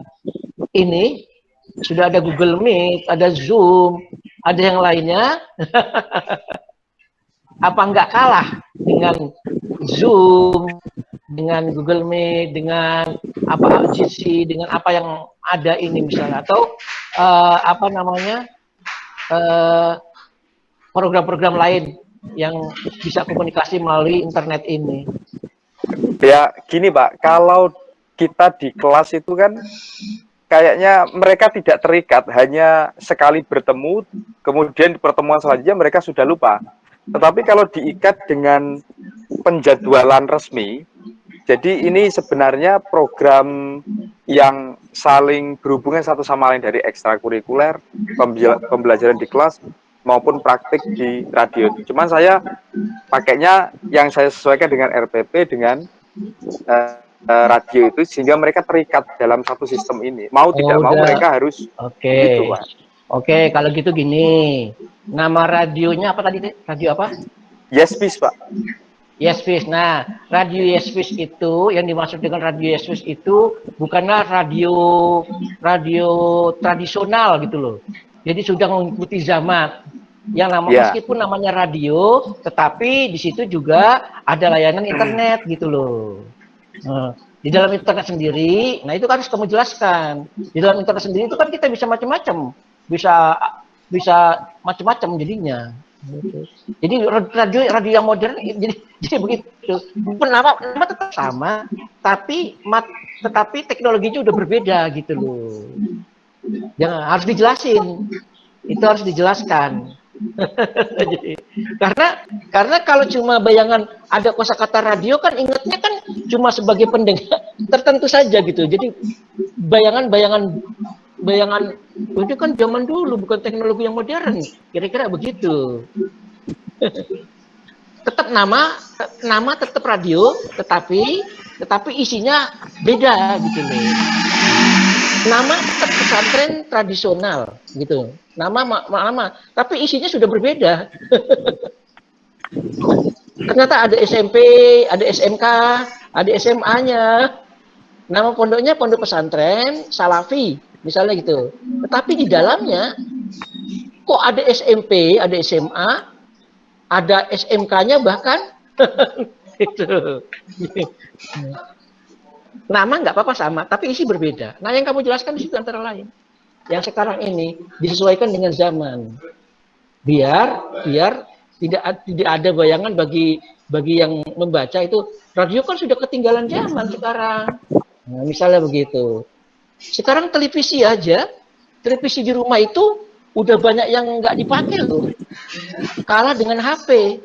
ini, sudah ada Google Meet, ada Zoom, ada yang lainnya, apa nggak kalah dengan Zoom, dengan Google Meet, dengan GC, dengan apa yang ada ini misalnya, atau program-program lain yang bisa komunikasi melalui internet ini. Ya gini, Pak, kalau kita di kelas itu kan kayaknya mereka tidak terikat, hanya sekali bertemu, kemudian di pertemuan selanjutnya mereka sudah lupa. Tetapi kalau diikat dengan penjadwalan resmi, jadi ini sebenarnya program yang saling berhubungan satu sama lain, dari ekstrakurikuler, pembelajaran di kelas, maupun praktik di radio. Cuman saya pakainya yang saya sesuaikan dengan RPP, dengan radio itu sehingga mereka terikat dalam satu sistem ini. Mau tidak mau mereka harus gitu, Pak. Oke, kalau gitu gini. Nama radionya apa tadi? Radio apa? Yespis, Pak. Yespis. Nah, radio Yespis itu yang dimaksud dengan radio Yespis itu bukanlah radio tradisional gitu loh. Jadi sudah mengikuti zaman. Yang meskipun namanya radio, tetapi di situ juga ada layanan internet gitu loh. Di dalam internet sendiri, nah itu kan harus kamu jelaskan. Di dalam internet sendiri itu kan kita bisa macam-macam, bisa macam-macam jadinya. Jadi radio yang modern, jadi begitu. Nama tetap sama, tetapi teknologinya udah berbeda gitu loh. Jangan harus dijelasin, itu harus dijelaskan. Jadi, karena kalau cuma bayangan ada kosakata radio kan ingatnya kan cuma sebagai pendengar tertentu saja gitu. Jadi bayangan itu kan zaman dulu, bukan teknologi yang modern. Kira-kira begitu. Tetap nama tetap radio, tetapi isinya beda gitu loh. Nama tetap pesantren tradisional gitu. Nama, tapi isinya sudah berbeda. Ternyata ada SMP, ada SMK, ada SMA-nya. Nama pondoknya pondok pesantren Salafi, misalnya gitu. Tetapi di dalamnya kok ada SMP, ada SMA, ada SMK-nya bahkan. Gitu. Nama nggak apa-apa sama, tapi isi berbeda. Nah, yang kamu jelaskan di situ antara lain. Yang sekarang ini disesuaikan dengan zaman. Biar tidak ada bayangan bagi yang membaca itu radio kan sudah ketinggalan zaman sekarang. Nah, misalnya begitu. Sekarang televisi aja, televisi di rumah itu udah banyak yang nggak dipakai loh. Kalah dengan HP.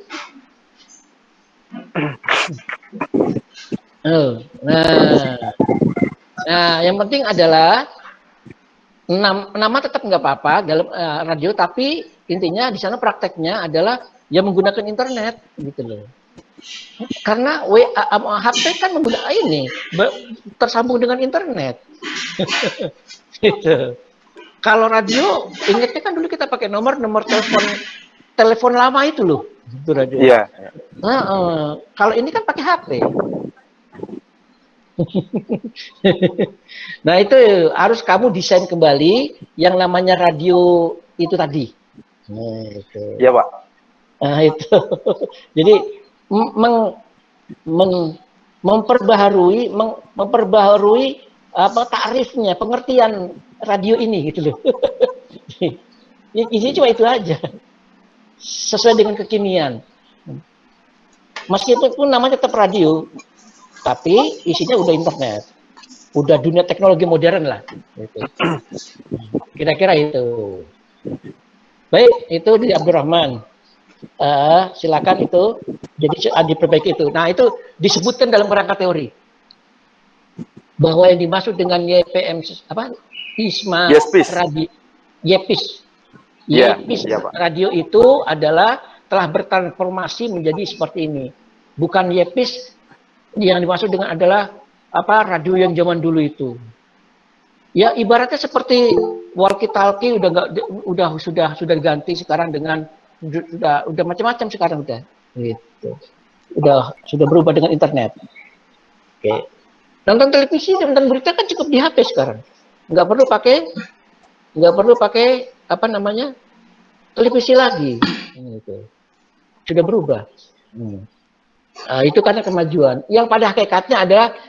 Nah, yang penting adalah nama tetap nggak apa-apa dalam radio, tapi intinya di sana prakteknya adalah ya menggunakan internet gitu loh. Karena HP kan menggunakan ini tersambung dengan internet. Gitu. Kalau radio, ingatnya kan dulu kita pakai nomor telepon lama itu loh, itu radio. Iya. Kalau ini kan pakai HP. Nah itu harus kamu desain kembali yang namanya radio itu tadi. Nah, itu. Iya, Pak. Nah itu. Jadi memperbaharui apa takrifnya, pengertian radio ini gitu loh. Isinya cuma itu aja. Sesuai dengan kekinian. Meskipun namanya tetap radio, tapi isinya udah internet, udah dunia teknologi modern lah. Gitu. Kira-kira itu. Baik, itu dari Abdurrahman. Silakan itu. Jadi diperbaiki itu. Nah itu disebutkan dalam kerangka teori bahwa yang dimaksud dengan YPM apa? ISMA radio, YEPIS. YEPIS radio itu adalah telah bertransformasi menjadi seperti ini. Bukan YEPIS yang dimaksud dengan adalah apa radio yang zaman dulu itu. Ya ibaratnya seperti walkie-talkie sudah diganti sekarang dengan sudah macam-macam sekarang udah gitu. Sudah berubah dengan internet. Oke. Nonton televisi, nonton berita kan cukup di HP sekarang. Nggak perlu pakai apa namanya? Televisi lagi. Gitu. Sudah berubah. Itu karena kemajuan. Yang pada hakikatnya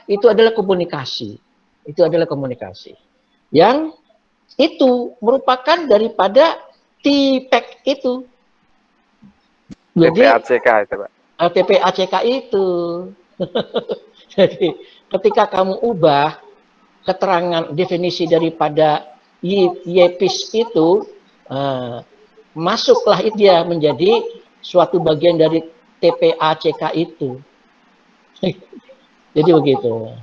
itu adalah komunikasi. Itu adalah komunikasi. Yang itu merupakan daripada TPAC itu. Jadi TPACK itu, Pak. TPACK itu. Jadi ketika kamu ubah keterangan definisi daripada YEPIS itu, masuklah dia menjadi suatu bagian dari TPACK itu. Jadi begitu.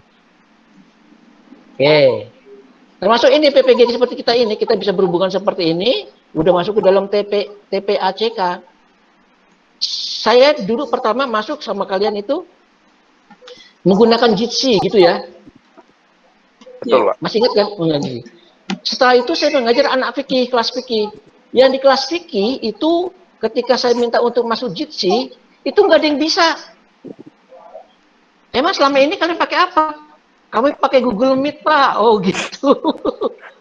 Oke. Termasuk ini PPG seperti kita bisa berhubungan seperti ini, udah masuk ke dalam TPACK. Saya dulu pertama masuk sama kalian itu menggunakan Jitsi gitu ya. Betul, Pak. Masih ingat kan? Setelah itu saya mengajar anak fikih, kelas fikih. Yang di kelas fikih itu ketika saya minta untuk masuk Jitsi, itu nggak ada yang bisa. Emang selama ini kalian pakai apa? Kami pakai Google Meet, Pak. Oh gitu.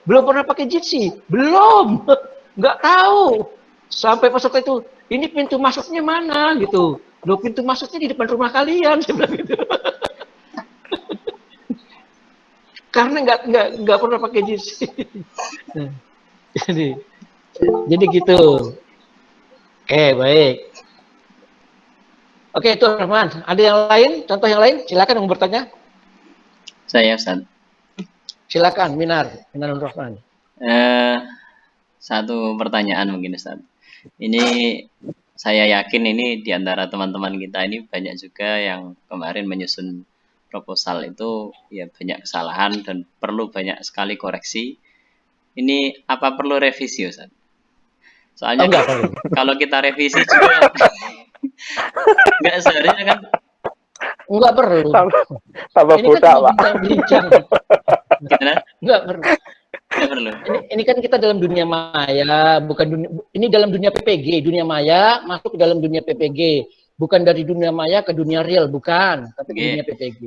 Belum pernah pakai Jitsi? Belum. Nggak tahu. Sampai pas waktu itu, ini pintu masuknya mana gitu. Loh, pintu masuknya di depan rumah kalian, saya bilang gitu. Karena nggak pernah pakai Jitsi. jadi gitu. Oke, baik. Oke, itu Rahman. Ada yang lain? Contoh yang lain? Silakan yang bertanya. Saya, Ustaz. Silakan, Minarul Rahman. Satu pertanyaan mungkin, Ustaz. Ini saya yakin ini di antara teman-teman kita ini banyak juga yang kemarin menyusun proposal itu ya banyak kesalahan dan perlu banyak sekali koreksi. Ini apa perlu revisi, Ustaz? Soalnya kalau kita revisi juga nggak seharusnya kan? Nggak perlu. Tambah Ini buta, kan Pak. bincang-bincang. Nggak perlu. Nggak perlu. Ini kan kita dalam dunia maya, bukan dunia. Ini dalam dunia PPG, dunia maya masuk ke dalam dunia PPG, bukan dari dunia maya ke dunia real, bukan, tapi ke dunia PPG.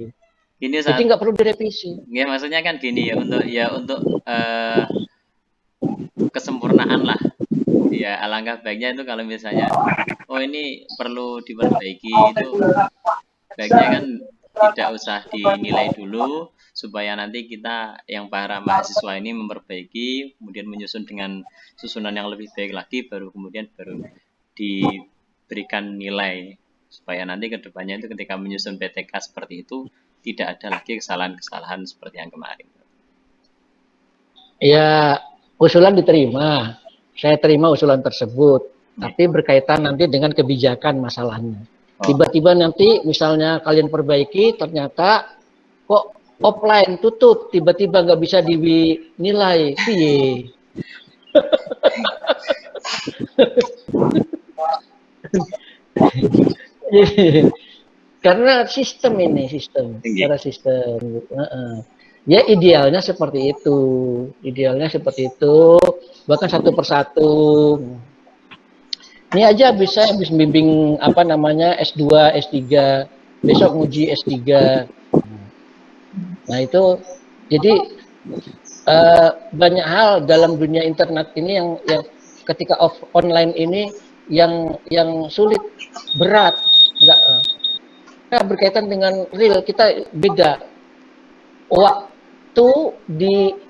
Ini jadi nggak perlu direvisi. Ya maksudnya kan gini ya untuk kesempurnaan lah. Ya alangkah baiknya itu kalau misalnya oh ini perlu diperbaiki itu baiknya kan tidak usah dinilai dulu supaya nanti kita yang para mahasiswa ini memperbaiki kemudian menyusun dengan susunan yang lebih baik lagi baru diberikan nilai supaya nanti kedepannya itu ketika menyusun PTK seperti itu tidak ada lagi kesalahan-kesalahan seperti yang kemarin. Ya, usulan diterima. Saya terima usulan tersebut, tapi berkaitan nanti dengan kebijakan masalahnya. Tiba-tiba nanti misalnya kalian perbaiki, ternyata kok offline tutup, tiba-tiba nggak bisa dinilai. Piye? Karena sistem secara sistem. Ya idealnya seperti itu, bahkan satu persatu. Ini aja bisa membimbing S2, S3, besok nguji S3. Nah itu, jadi banyak hal dalam dunia internet ini yang ketika online ini yang sulit, berat, enggak berkaitan dengan real, kita beda. Waktu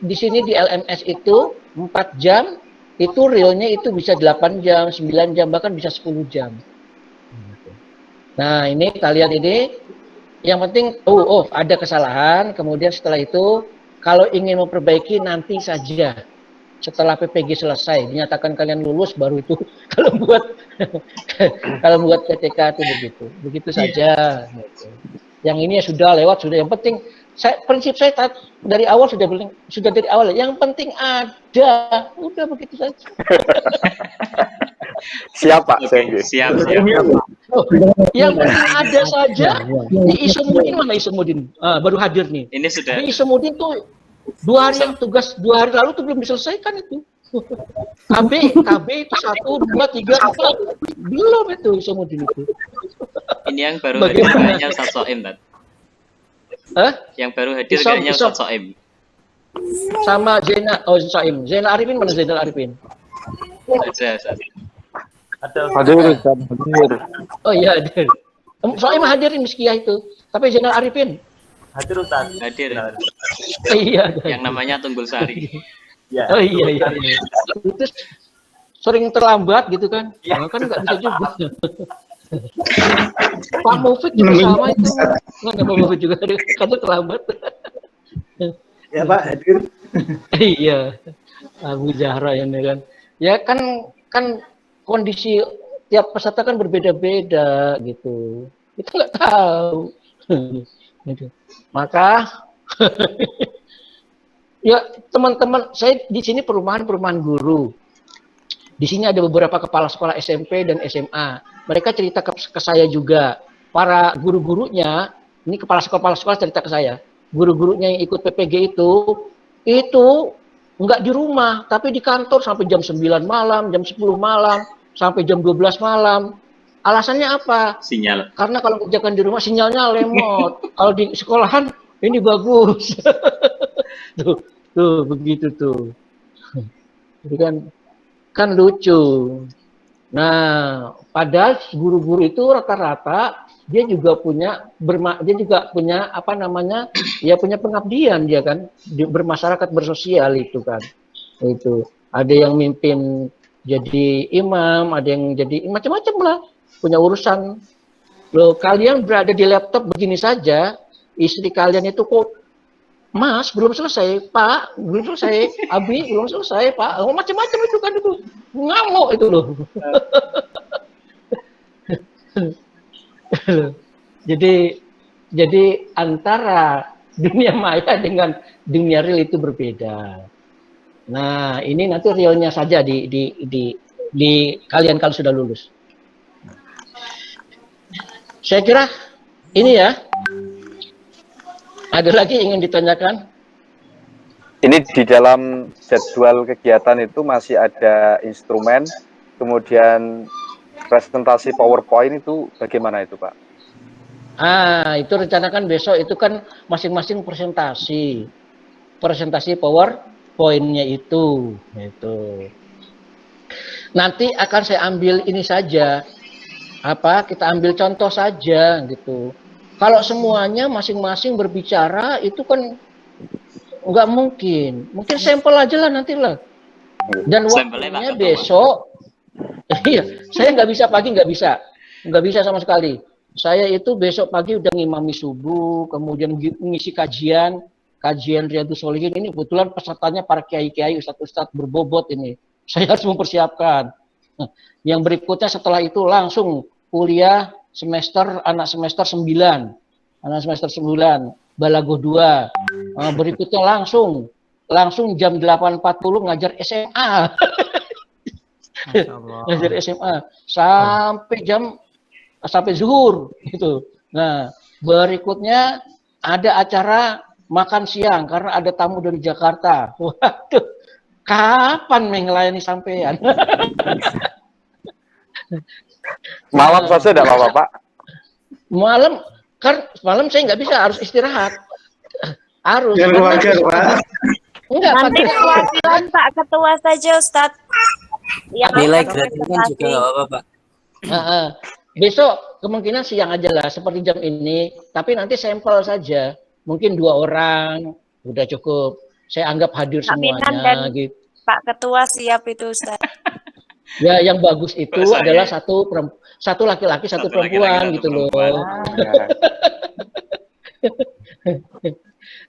di sini di LMS itu 4 jam, itu realnya itu bisa 8 jam, 9 jam, bahkan bisa 10 jam. Nah ini kalian ini, yang penting ada kesalahan, kemudian setelah itu kalau ingin memperbaiki nanti saja. Setelah PPG selesai, dinyatakan kalian lulus, baru itu kalau buat PTK itu begitu saja. Yang ini ya sudah lewat, sudah. Yang penting prinsip saya dari awal sudah dari awal. Yang penting ada, udah begitu saja. Siapa? Siap. Yang penting ada saja. Di Isomudin mana Isomudin? Baru hadir nih. Ini sudah. Di Isomudin tuh 2 hari yang tugas 2 hari lalu tuh belum diselesaikan itu. KB itu 1, 2, 3, 4 belum itu Isomudin itu. Ini yang baru hadir kayaknya Ustaz Soim, Tad. Yang baru hadir kayaknya Ustaz Soim. Sama Soim. Zainal Arifin mana Zainal Arifin? Ada. Hadir. Oh iya hadir. Soim hadirin Miskiyah itu. Tapi Zainal Arifin hadir Ustaz. Hadir. Iya. Yang namanya Tunggul Sari. Ya. Oh iya. Itu sering terlambat gitu kan? Kan nggak bisa juga. Pak Mufid juga sama itu. Nggak Pak Mufid juga karena terlambat. Ya Pak, hadir. Iya. Abu Zahra yang kan. Ya kan kondisi tiap peserta kan berbeda-beda gitu. Kita nggak tahu. Gitu. Maka ya teman-teman, saya di sini perumahan guru. Di sini ada beberapa kepala sekolah SMP dan SMA. Mereka cerita ke saya juga. Para guru-gurunya ini kepala sekolah cerita ke saya, guru-gurunya yang ikut PPG itu nggak di rumah, tapi di kantor sampai jam 9 malam, jam 10 malam, sampai jam 12 malam. Alasannya apa? Sinyal. Karena kalau kerjakan di rumah sinyalnya lemot. Kalau di sekolahan ini bagus. tuh begitu tuh. Jadi kan lucu. Nah, padahal guru-guru itu rata-rata dia juga punya apa namanya? Ya punya pengabdian dia kan, bermasyarakat, bersosial itu kan. Itu. Ada yang mimpin jadi imam, ada yang jadi macam-macam lah, punya urusan. Loh, kalian berada di laptop begini saja, istri kalian itu kok, Mas belum selesai, Pak belum selesai, Abi belum selesai, Pak, oh, macam-macam itu kan, itu ngamuk itu loh. jadi antara dunia maya dengan dunia real itu berbeda. Nah, ini nanti realnya saja di kalian kalau sudah lulus. Saya kira ini ya. Ada lagi ingin ditanyakan? Ini di dalam jadwal kegiatan itu masih ada instrumen, kemudian presentasi PowerPoint itu bagaimana itu, Pak? Itu rencanakan besok itu kan masing-masing presentasi PowerPoint-nya itu. Nanti akan saya ambil ini saja, kita ambil contoh saja gitu. Kalau semuanya masing-masing berbicara itu kan nggak mungkin. Mungkin sampel aja lah nanti lah. Dan waktunya besok. Iya, saya nggak bisa pagi, nggak bisa sama sekali. Saya itu besok pagi udah ngimami subuh, kemudian mengisi kajian Riyadhus Shalihin. Ini kebetulan pesertanya para kiai-kiai, ustadz-ustadz berbobot ini. Saya harus mempersiapkan. Yang berikutnya setelah itu langsung kuliah anak semester 9, Balago 2. Berikutnya langsung jam 8.40 ngajar SMA. Ngajar SMA sampai zuhur gitu. Nah, berikutnya ada acara makan siang karena ada tamu dari Jakarta. Waduh, kapan melayani sampean? Malam saja tidak apa-apa, Pak? Malam saya nggak bisa, harus istirahat. Harus. Jangan wajar, Pak. Enggak, nanti perwakilan Pak Ketua saja, Ustadz. Nilai gratis kan juga nggak apa-apa, Pak. Besok kemungkinan siang aja lah, seperti jam ini. Tapi nanti sampel saja. Mungkin 2 orang, udah cukup. Saya anggap hadir semuanya. Gitu. Pak Ketua siap itu, Ustadz. Ya, yang bagus itu adalah satu laki-laki, satu perempuan gitu loh.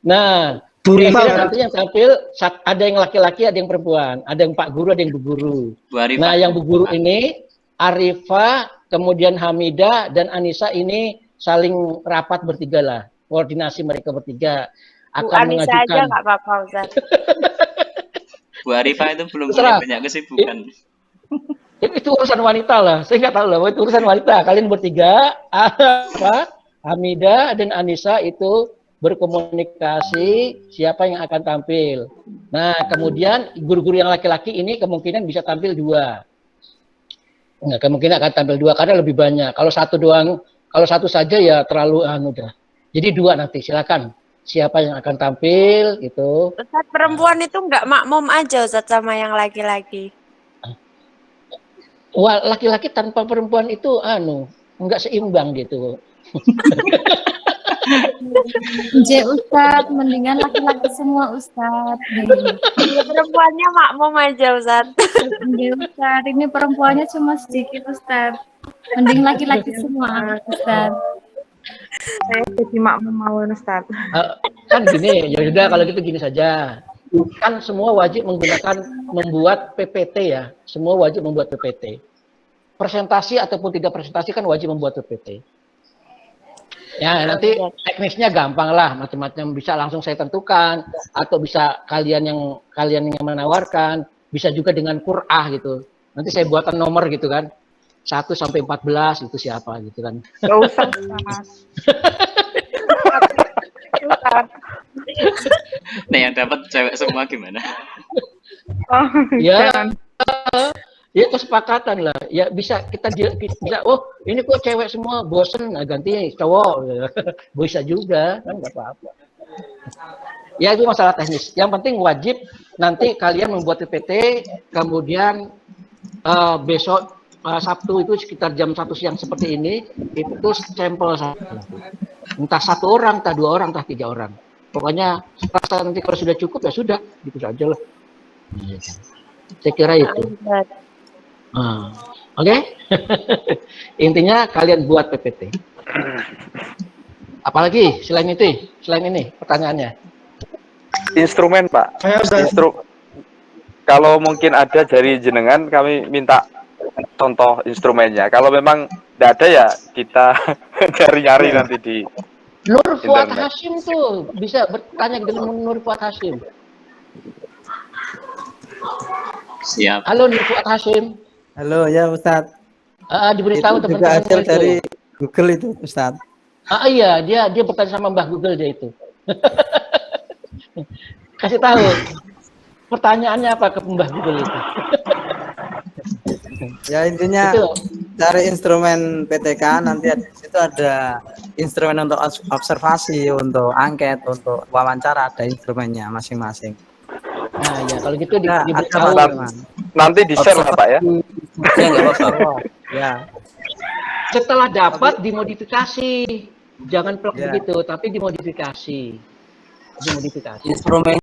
Nah, nanti yang tampil ada yang laki-laki, ada yang perempuan, ada yang Pak Guru, ada yang Bu Guru. Nah, yang Bu Guru ini Arifah, kemudian Hamidah dan Anissa ini saling rapat bertiga lah, koordinasi mereka bertiga akan Anissa mengajukan. aja nggak apa-apa, Ustaz. Bu Arifah itu belum punya banyak kesibukan. Itu urusan wanita lah, saya nggak tahu lah, itu urusan wanita. Kalian bertiga, Hamidah dan Anissa itu berkomunikasi siapa yang akan tampil. Nah, kemudian guru-guru yang laki-laki ini kemungkinan bisa tampil 2. Nah, kemungkinan akan tampil 2 karena lebih banyak. Kalau satu saja ya terlalu dah. Jadi 2 nanti, silakan. Siapa yang akan tampil gitu. Ustaz, perempuan itu nggak makmum aja, Ustaz, sama yang laki-laki. Wah, laki-laki tanpa perempuan itu nggak seimbang gitu. Ustaz, mendingan laki-laki semua, Ustaz. Perempuannya makmum aja, Ustaz. Ustaz, ini perempuannya cuma sedikit, Ustaz. Mending laki-laki semua, Ustaz. Saya jadi makmum mawon, Ustaz. Kan gini, ya udah kalau gitu gini saja. Kan semua wajib membuat PPT ya. Semua wajib membuat PPT. Presentasi ataupun tidak presentasi kan wajib membuat PPT. Ya, nanti teknisnya gampang lah, macam-macam bisa langsung saya tentukan atau bisa kalian yang menawarkan, bisa juga dengan Qur'ah gitu. Nanti saya buatkan nomor gitu kan. 1 sampai 14 itu siapa gitu kan. Enggak usah, Ustaz. Ustaz. Nah, yang dapat cewek semua gimana? Oh, Ya, jangan. ya kesepakatan lah. Ya bisa kita bisa. Oh, ini kok cewek semua bosen, nah ganti cowok. Bisa juga, kan nggak apa-apa. Ya itu masalah teknis. Yang penting wajib nanti kalian membuat PPT, kemudian besok Sabtu itu sekitar jam 1 siang seperti ini, itu sampel satu. Entah 1 orang, entah 2 orang, entah 3 orang. Pokoknya rasa nanti kalau sudah cukup ya sudah, gitu saja lah. Saya kira itu. Oke? Intinya kalian buat PPT. Apalagi selain itu, selain ini pertanyaannya. Instrumen, Pak. Kalau mungkin ada dari jenengan, kami minta contoh instrumennya. Kalau memang tidak ada ya kita cari-cari nanti di Nur Fuad internet. Hashim tuh bisa bertanya dengan Nur Fuad Hashim. Siap. Halo Nur Fuad Hashim. Halo ya Ustadz. Diberitahu Itu juga teman-teman hasil itu. dari Google itu Ustadz. Iya, dia bertanya sama Mbah Google dia itu. Kasih tahu. Pertanyaannya apa ke Mbah Google itu? Ya intinya Itu. cari instrumen PTK, nanti di situ ada instrumen untuk observasi, untuk angket, untuk wawancara, ada instrumennya masing-masing. Nah, ya kalau gitu Nah, diberitahu. ada teman. Nanti di-share lah, Pak ya. Ya nggak apa-apa. Ya, Setelah dapat dimodifikasi. Jangan plek Ya. begitu, tapi dimodifikasi. Dimodifikasi. Instrumen